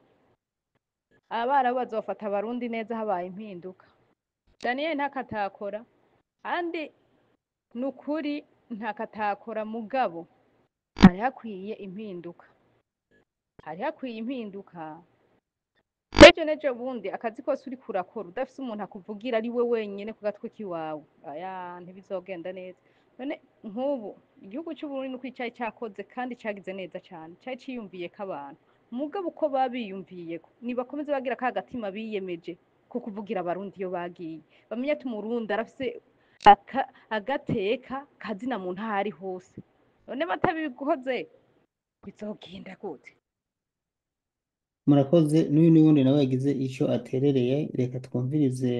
abarabu bazofata abarundi neza habaye impinduka Daniel ntakatakora kandi n'ukuri ntakatakora mugabo hari hakwiye impinduka nejo bundi akazi kose uri kurakora udafise umuntu akuvugira ari we wenyine ku gatwe kiwawe aya ntibizogenda neza none nk'ubu igihugu cy'uburundi nuko icyayi cyakoze kandi cyagize neza cyane cyari ciyumviye ko abantu mugabo uko babiyumviyeko nibakomeze bagira ka gatima biyemeje ko kuvugira abarundi iyo bagiye bamenye ati umurundi arafise agateka kazina muntu aho ari hose none batabikoze bizogenda gute murakoze n'uyu n'uwundi nawe yagize icyo aterereye reka twumvirize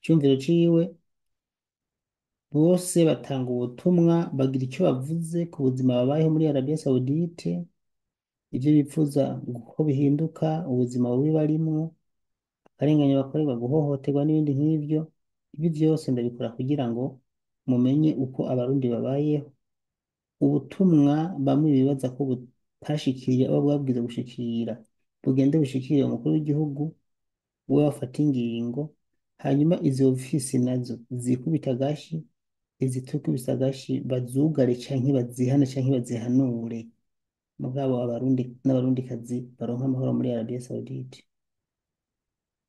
icyumviro ciwe bose batanga ubutumwa bagira icyo bavuze ku buzima babayeho muri Arabia Saudite ibyo bipfuza ko bihinduka ubuzima bubi barimwo akarengane bakorerwa guhohoterwa n'ibindi nk'ibyo ibi byose ndabikora kugira ngo mumenye uko abarundi babayeho ubutumwa bamwe bibaza ko butashikiriye abo bwabwiza gushikira bugende bushikire umukuru w'igihugu we wafata ingingo hanyuma izo ofisi nazo zikubita agashi izitukubisa agashi bazugare canke bazihane canke bazihanure mugabo abarundi n'abarundikazi baronka amahoro muri Arabia Saudite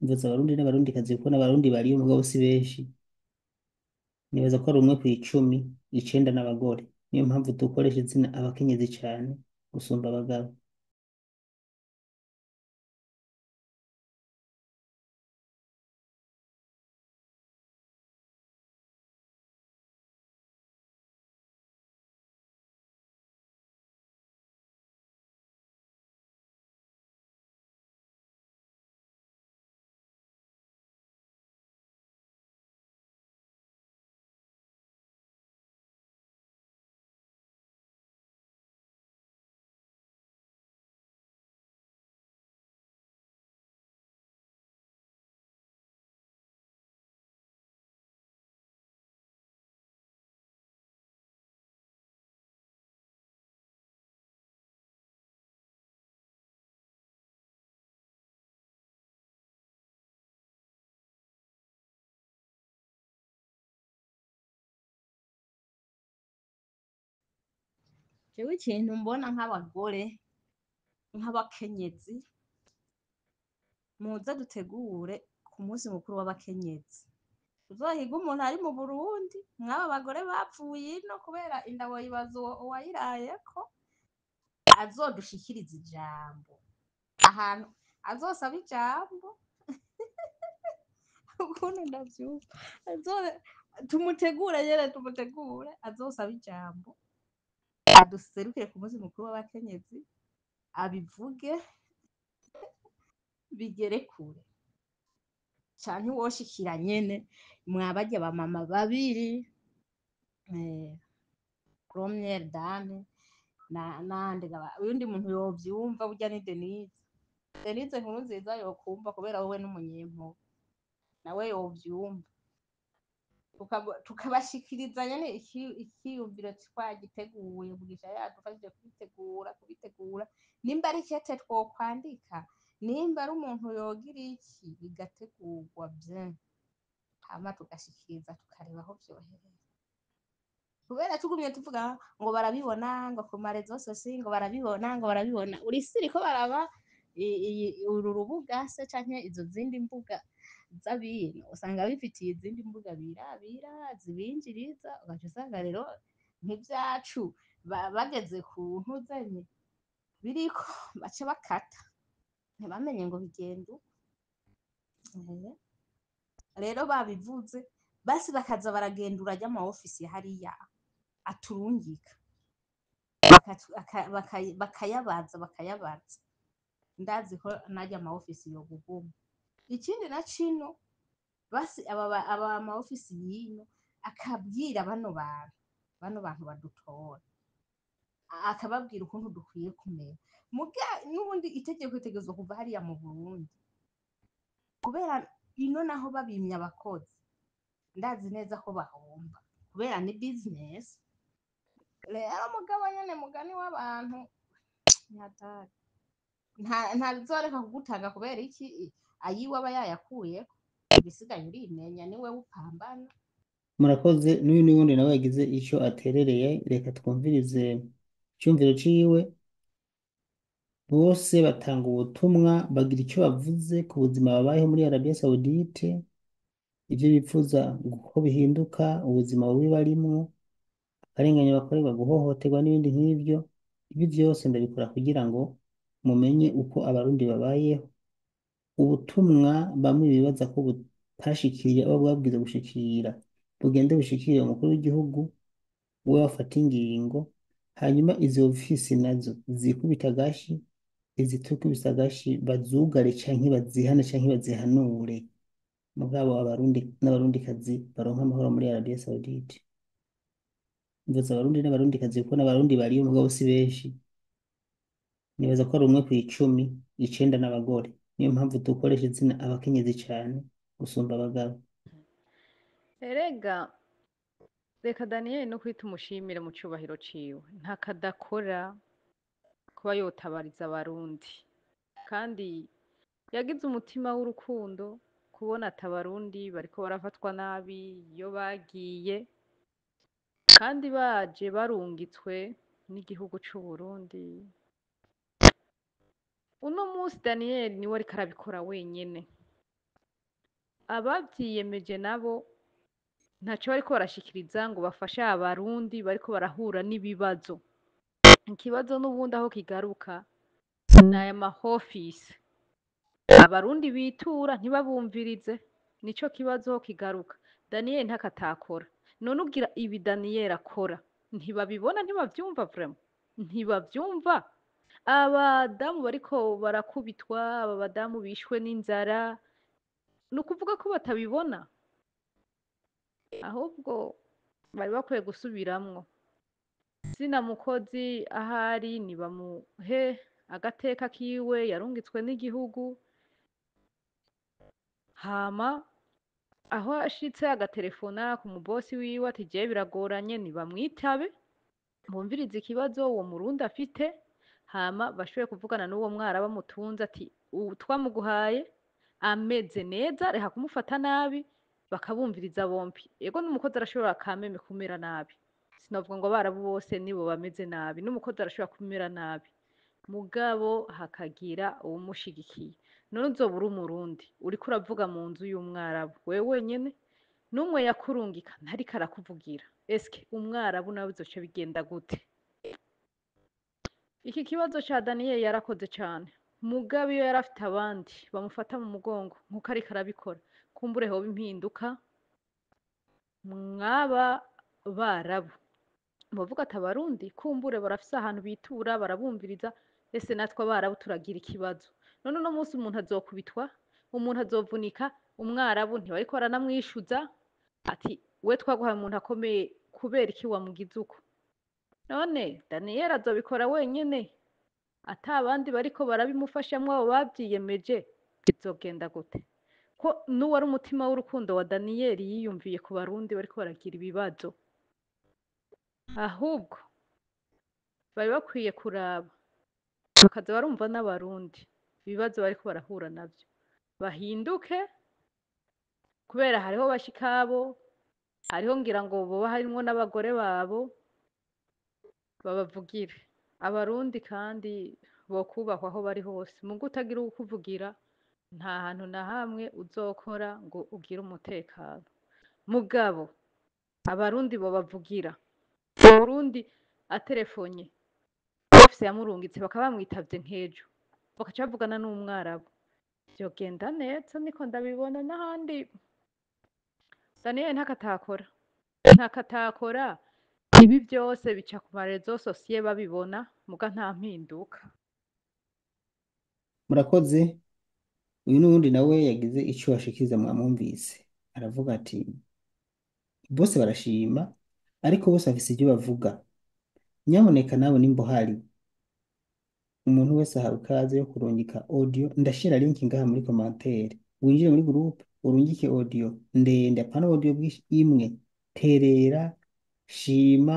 mvuze abarundi n'abarundikazi kuko n'abarundi bariyo mugabo si benshi nibaza ko ari umwe kw'icumi 9 n'abagore niyo mpamvu dukoresha izina abakenyezi cane gusumba abagabo jewe ikintu mbona nk'abagore nk'abakenyezi muze dutegure ku munsi mukuru w'abakenyezi tuzohiga umuntu ari mu Burundi mw'aba bagore bapfuye ino kubera indabo yibaza uwayirayeko azodushikiriza ijambo ahantu azosaba ijambo ukuntu ndavyumva tumutegure azosaba ijambo aduserukire ku munsi mukuru w'abakenyezi abivuge bigere kure canke woshikira nyene mwabarya ba mama babiri première dame nande uyundi muntu yovyumva burya ni Denise nkuru nziza yokumva kubera wowe n'umunyempuhwe nawe yovyumva tukabashikiriza nyene ikiyumviro twagiteguye mugisha yadufashije kubitegura nimba ari kete twokwandika nimba ari umuntu yogira iki bigategurwa bien hama tugashikiriza tukareba aho vyohereye kubera tugumye tuvuga ngo barabibona ngo ku marezo sosi ngo barabibona uri siri ko baraba uru rubuga se canke izo zindi mbuga z'abino usanga bifitiye izindi mbuga birabira zibinjiriza ugaca usanga rero nk'ivyacu bageze ku ntuzanye biriko baca bakata ntibamenye ngo bigenda rero babivuze basi bakaza baragenda urajya ama ofisi hariya aturungika bakayabaza ndazi ko najya ama ofisi yo guguma ikindi na cino basi aba ama ofisi yino akabwira bano bantu badutora akababwira ukuntu dukwiye kumera muga n'ubundi itegeko itegezwa kuva hariya mu Burundi kubera ino naho babimye abakozi ndazi neza ko bahomba kubera ni business rero mugabo nyene mugani w'abantu nyatari nta bizoreka kugutanga kubera iki ayiwe aba yayakuye ibisigaye urimenya niwe upambana murakoze n'uyu n'uwundi nawe yagize icyo aterereye reka twumvirize icyumviro ciwe bose batanga ubutumwa bagira icyo bavuze ku buzima babayeho muri Arabia Saudite ibyo bipfuza ko bihinduka ubuzima bubi barimwo akarengane bakorerwa guhohoterwa n'ibindi nk'ibyo ibi byose ndabikora kugira ngo mumenye uko abarundi babayeho ubutumwa bamwe bibaza ko butashikiriye abo bwabwiza gushikira bugende bushikiriye umukuru w'igihugu we bafata ingingo hanyuma izo ofisi nazo zikubita agashi izitukubisa agashi bazugare canke bazihane canke bazihanure mugabo abarundi n'abarundikazi baronka amahoro muri Arabia Saudite mvuze abarundi n'abarundikazi kuko n'abarundi bariyo mugabo si benshi nibaza ko ari umwe ku 10 9 n'abagore niyo mpamvu dukoresha izina abakenyezi cyane gusumba abagabo erega reka Daniel no kwita umushimire mu cyubahiro ciwe ntakadakora kuba yotabariza abarundi kandi yagize umutima w'urukundo kubona atabarundi bariko barafatwa nabi iyo bagiye kandi baje barungitswe n'igihugu c'u Burundi uno munsi Daniel niwe ariko arabikora wenyene abavyiyemeje nabo ntaco bariko barashikiriza ngo bafashe abarundi bariko barahura n'ibibazo ikibazo n'ubundi aho kigaruka n'aya mahofisi abarundi bitura ntibabumvirize nico kibazo aho kigaruka Daniel ntakatakora none ugira ibi Daniel akora ntibabibona ntibavyumva vraiment ntibavyumva abadamu bariko barakubitwa aba badamu bishwe n'inzara ni ukuvuga ko batabibona ahubwo bari bakwiye gusubiramwo sina mukozi ahari nibamuhe agateka kiwe yarungitswe n'igihugu hama aho ashitse agaterefona ku mubosi wiwe ati je biragoranye nibamwitabe bumvirize ikibazo uwo murundi afite hama bashoboye kuvugana n'uwo mwara bamutunze ati twamuguhaye ameze neza reha kumufata nabi bakabumviriza bompi yego n'umukozi arashobora kameme kumera nabi sinavuga ngo abarabu bose nibo bameze nabi n'umukozi arashobora kumera nabi mugabo hakagira uwumushigikiye none uzobura umurundi uriko uravuga mu nzu y'umwarabu wewe wenyene n'umwe yakurungika ntariko arakuvugira eske umwarabu nawe bizoca bigenda gute iki kibazo ca Daniel yarakoze cane mugabe iyo yarafite abandi bamufata mu mugongo nkuko ariko arabikora kumbure hoba impinduka mwaba barabu bavuga ati abarundi kumbure barafise ahantu bitura barabumviriza ese natwe abarabu turagira ikibazo none uno munsi umuntu azokubitwa umuntu azovunika umwarabu ntibariko baranamwishuza ati we twaguhaye umuntu akomeye kubera iki wamugize uko none daniyeli azobikora wenyine ata abandi bariko barabimufashamwo abo babyiyemeje bizogenda gute ko n'uwari umutima w'urukundo wa daniyeli yiyumviye ku barundi bariko baragira ibibazo ahubwo bari bakwiye kuraba bakaza barumva n'abarundi ibibazo bariko barahura navyo bahinduke kubera hariho bashikabo hariho ngira ngo boba harimwo n'abagore babo babavugire abarundi kandi bokubahwa aho bari hose mugo utagira ukuvugira nta hantu na hamwe uzokora ngo ugire umutekano mugabo abarundi bobavugira uburundi atelefonye bafise yamurungitse bakaba bamwitavye nk'ejo bakaca bavugana n'umwarabu vyogenda neza niko ndabibona n'ahandi daniyeli ntakatakora ibi byose bica ku marezo sosiye babibona muga nta mpinduka murakoze. Uyu n'uwundi nawe yagize icyo ashikiriza mwamwumvise aravuga ati bose barashima ariko bose bafise ibyo bavuga, nyamuneka nawe nimba uhari umuntu wese ahawe ikaze yo kurungika audio, ndashira link ngaha muri commentaire, winjire muri groupe urungike audio ndende, apana audio imwe, terera, shima,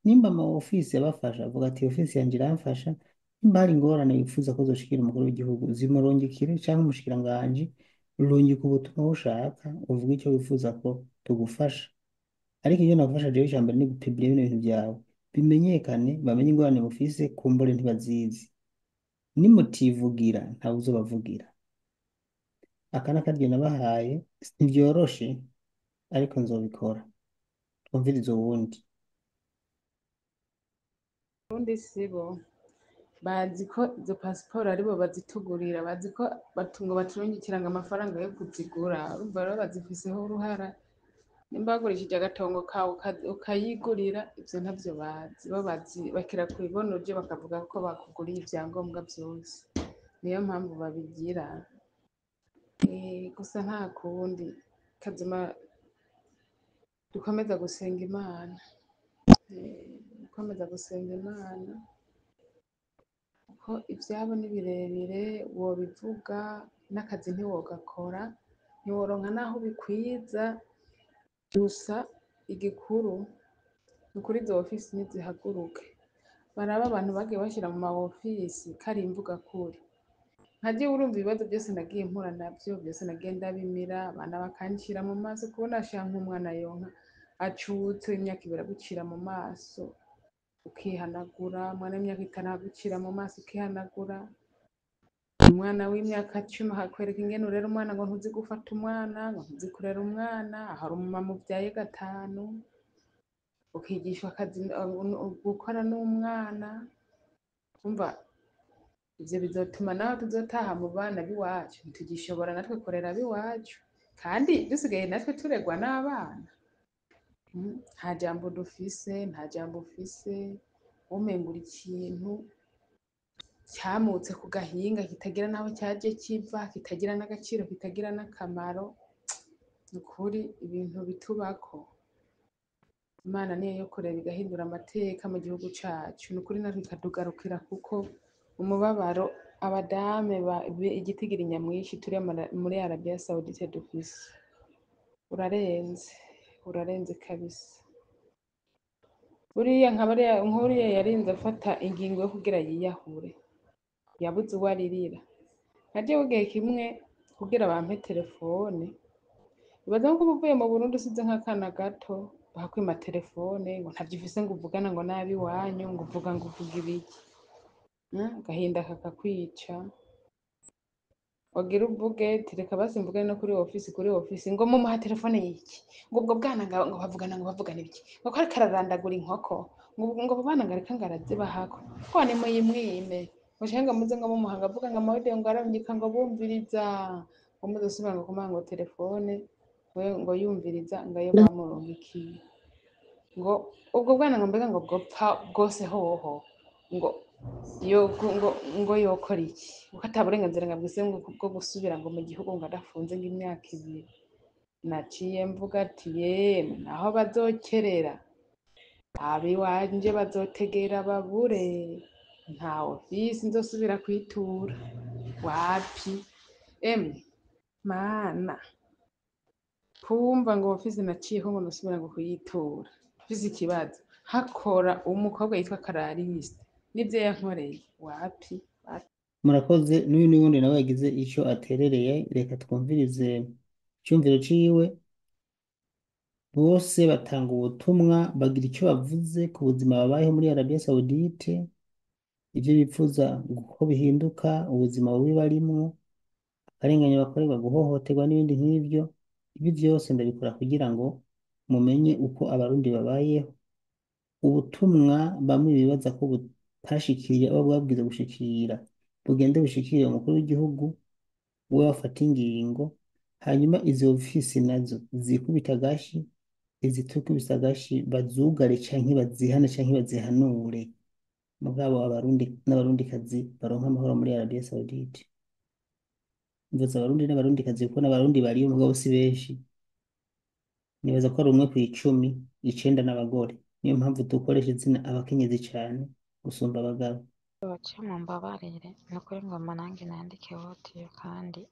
nimba ama office yabafasha avuga ati office yanje iramfasha, nimba hari ingorane wifuza ko zoshikira umukuru w'igihugu zimurungikire canke umushikiranganji, urungika ubutumwa bushaka uvuga icyo wifuza ko tugufasha. Ariko iyo nagufasha jewe ijambere ni gupublier bino bintu byawe bimenyekane, bamenye ingorane mufise, kumbure ntibazizi, nimutivugira ntawe uzobavugira. Aka n'akaryo nabahaye, ntivyoroshe ariko nzobikora. Twumvirize uwundi. ubundi sibo bazi ko izo pasiporo aribo bazitugurira, bazi ko ngo baturungikiranga amafaranga yo kuzigura, urumva rero bazifiseho uruhara. Nimba wagurishije agatongo kawe ukayigurira, ivyo ntavyo bazi. Bo bazi bakira kubibona uje bakavuga ko bakuguriye ivyangombwa vyose, niyo mpamvu babigira. Gusa nta kundi kazima dukomeza gusenga Imana, dukomeza gusenga Imana kuko ivyabo ni birebire, wobivuga n'akazi ntiwogakora, ntiworonka naho ubikwiza. Gusa igikuru ni ukuri izo ofisi nizihaguruke, baraba abantu bagiye bashira mu ma ofisi kari imvuga kuri. Nkaje urumva ibibazo byose nagiye mpura navyo, byose nagiye ndabimira, abana bakanshira mu maso, kubona ashaka nk'umwana yonka acutse imyaka ibiri agucira mu maso ukihanagura, umwana w'imyaka 5 agucira mu maso ukihanagura, umwana w'imyaka 10 hakwereka ingene urera umwana ngo ntuzi gufata umwana, ngo ntuzi kurera umwana, hari umumama uvyaye 5 ukigishwa akazi gukora n'umwana. Umva ivyo bizotuma nawe tuzotaha mu bana biwacu ntitugishobora natwe kurera biwacu, kandi dusigaye natwe turegwa n'abana. Nta jambo dufise, nta jambo ufise, umengura ikintu cyamutse ku gahinga kitagira naho cyaje kiva, kitagira n'agaciro, kitagira n'akamaro. Nukuri ibintu bitubako, Imana niyo yo kureba igahindura amateka mu gihugu cacu, nukuri natwe ikadugarukira kuko umubabaro abadame igitigira nyamwinshi turi muri Arabia Saudite dufise urarenze kabisa. Buriya nkuriya yarinze afata ingingo yo kugira yiyahure, yabuze uwo aririra. Naje bugiye kimwe kugira bampe telefone, ibaza ko uvuye mu Burundi usize nk'akana gato bakwima telefone ngo ntavyifise ngo uvugana ngo nabi wanyu ngo uvuga ibiki, gahinda kakakwica. Wagira uvuge tereka basi mvugane no kuri ofisi ngo mumuha telefone yiki, ngo ubwo bwana ngo bavugana ibiki, ngo ko ariko ararandagura inkoko, ngo bana ngo ariko ngarazibahako ko ni muyimwime, mushenga muze ngo mumuhanga avuga ngo amaudio ngo aranyika ngo bumviriza, ngo muzosubira ngo kumanga ngo telefone ngo yumviriza ngo ayo bamurungikiye, ngo ubwo bwana ngo mbega ngo bwopfa bwose hoho ngo yokora iki, uko ata burenganzira ngabwise bwo gusubira ngo mu gihugu ngo adafunze ngo imyaka 2. Naciye mvuga ati yemwe naho bazokerera abiwanje bazotegera babure, nta ofisi nzosubira kwitura, wapi emwe mana, kumva ngo ofisi naciyeho ngo nosubira ngo kuyitura mfise ikibazo, hakora umukobwa yitwa Karariste n'ivyo yankoreye, wapi. murakoze. N'uyu n'uwundi nawe yagize ico aterereye, reka twumvirize icyumviro ciwe. Bose batanga ubutumwa, bagira icyo bavuze ku buzima babayeho muri Arabia Saudite, ibyo bipfuza ko bihinduka, ubuzima bubi barimwo, akarengane bakorerwa, guhohoterwa n'ibindi nk'ibyo. Ibi byose ndabikora kugira ngo mumenye uko abarundi babayeho. Ubutumwa bamwe bibaza ko butashikiriye abo bwabwiza gushikira, bugende bushikiriye umukuru w'igihugu, we bafata ingingo, hanyuma izo ofisi nazo zikubita agashi, izitukubise agashi bazugare canke bazihane canke bazihanure. Mugabo abarundi n'abarundikazi baronka amahoro muri Arabia Saudite. Mvuze abarundi n'abarundikazi kuko n'abarundi bariyo mugabo si benshi. Nibaza ko ari 1 ku 10, 9 n'abagore. Niyo mpamvu dukoresha izina abakenyezi cane gusumba abagabo. Bace mumbabarire ni ukuri ngoma nanjye nandike hotiyo kandi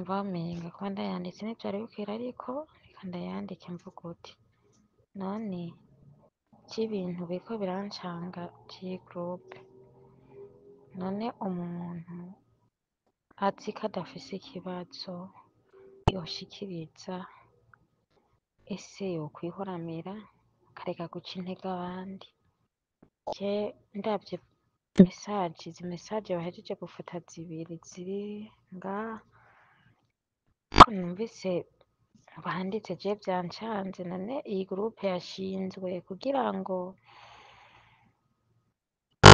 mbamenga kuba ndayanditse ntibyari bukira, ariko reka ndayandike mvuga uti none cy'ibintu biriko birancanga by'iyi gurupe, none umuntu azi ko adafise ikibazo yoshikiriza, ese yokwihoramira akareka guca intege abandi? Je ndabye izi mesaje bahejeje gufata zibiri ziri ngaha ko numvise banditse, je byancanze. none iyi gurupe yashinzwe kugira ngo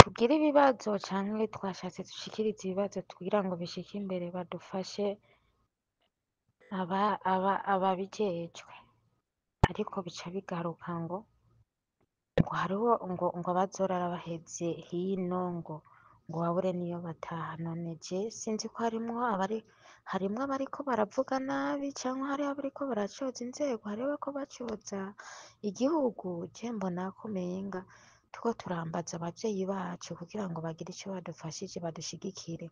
tugire ibibazo canke twashatse dushikirize ibibazo kugira ngo bishike imbere badufashe ababijejwe, ariko bica bigaruka ngo hariho ngo abazorara baheze hino ngo babure niyo bataha. none je sinzi ko harimwo abariko baravuga nabi cyangwa hariho abariko baracoza inzego, hariho ko bacoza igihugu. je mbona ko umenga tuko turambaza abavyeyi bacu kugira ngo bagire ico badufashije, badushigikire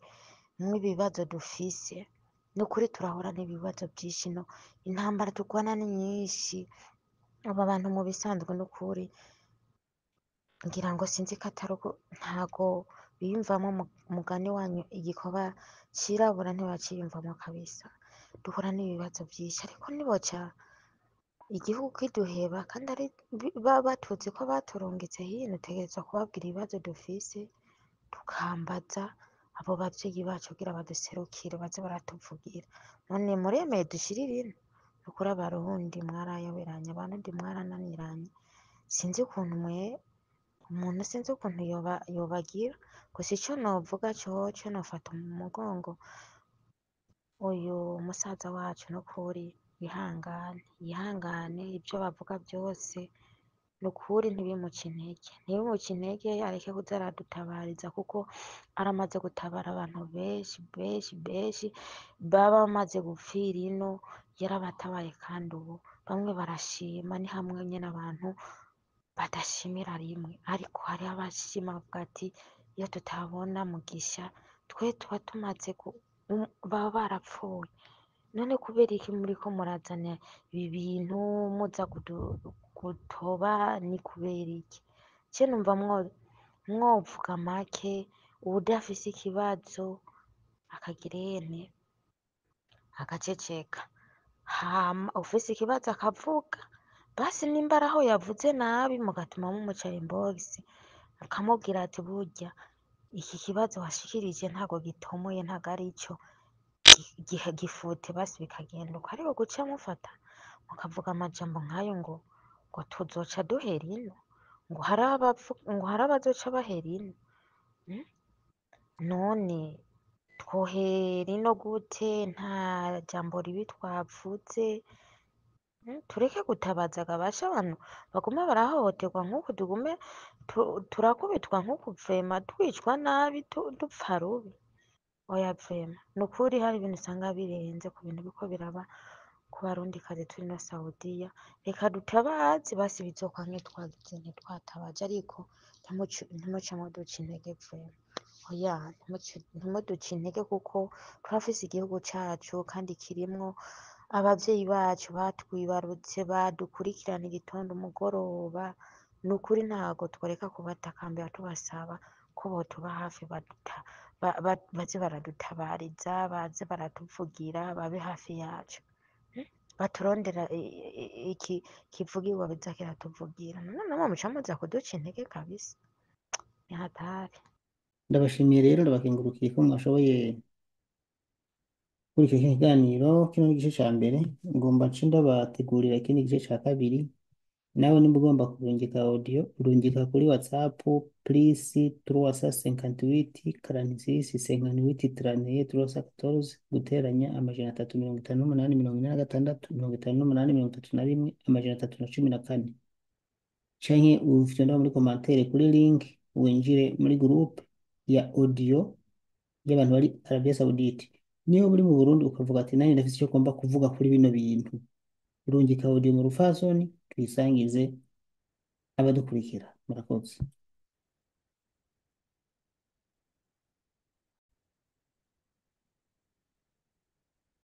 mw'ibibazo dufise. Nukuri turahura n'ibibazo vyinshi, no intambara turwana ni nyinshi. aba bantu mu bisanzwe n'ukuri ngira ngo sinzi ko atari uko ntago biyumvamo umugani wanyu igikoba cirabura ntibaciyumvamo kabisa. duhura n'ibibazo byinshi, ariko niboca igihugu kiduheba kandi ari batuzi ko baturungitse hino, tegerezwa kubabwira ibibazo dufise tukambaza abo bavyeyi bacu kugira baduserukire baze baratuvugira. none muremeye dushirire ino? nukuri abarundi mwarayoberanye, abarundi mwarananiranye. sinzi ukuntu umuntu sinzi ukuntu yobagira. gusa ico novuga coco nofata mu mugongo uyu musaza wacu, nukuri yihangane ibyo bavuga byose, nukuri ntibimuce intege, areke kuza aradutabariza kuko aramaze gutabara abantu benshi baba bamaze gupfira ino, yarabatabaye. kandi ubu bamwe barashima, ni hamwe nyine abantu badashimira rimwe, ariko hari abashima bavuga ati iyo tutabona Mugisha twe tuba tumaze baba barapfuye. none kubera iki muriko murazana ibi bintu muza gutoba? ni kubera iki? je numva mwovuga make, uwudafise ikibazo akagira ene agaceceka, hama ufise ikibazo akavuga. basi nimba araho yavuze nabi mugatuma mumuca inbox akamubwira ati burya iki kibazo washikirije ntago gitomoye, ntago ari ico gifute, basi bikagenda uko. ariko guca mufata mukavuga amajambo nk'ayo ngo tuzoca duhera ino, ngo hari abazoca bahera ino. none twohera ino gute? nta jambo ribi twavuze. tureke gutabaza agabasha abantu bagume barahohoterwa nk'uku, tugume turakubitwa nk'uku, vema twicwa nabi, dupfa rubi. oya vema, ni ukuri hari ibintu usanga birenze ku bintu biko biraba ku barundikazi turi no Saudiya, reka dutabaze basi bizokwanke twagize ntitwatabaje, ariko ntimuce muduca intege vrema, oya ntimuduce intege kuko turafise igihugu cacu kandi kirimwo abavyeyi bacu batwibarutse badukurikirana igitondo umugoroba, ni ukuri ntago tworeka kubatakambira tubasaba ko botuba hafi baze baradutabariza, baze baratuvugira, babe hafi yacu, baturondera ikivugirwa biza kiratuvugira, none namwe muca muza kuduca intege kabisa, ni hatari. ndabashimiye rero, ndabakengurukiye ko mwashoboye gukurikira iki kiganiro. Kino ni igice ca mbere, ngomba nce ndabategurira ikindi gice ca kabiri. Nawe nimba ugomba kurungika audio, urungika kuri WhatsApp +358 46 58 31 guteranya 358 88 56 88 31 canke ufyonda muri commentaire kuri link winjire muri groupe ya audio y'abantu bari Arabia Saudite. Niyo uri mu Burundi ukavuga ati nanjye ndafise icyo ngomba kuvuga kuri bino bintu, urungika audio mu rufasoni tuyisangize abadukurikira. Murakoze.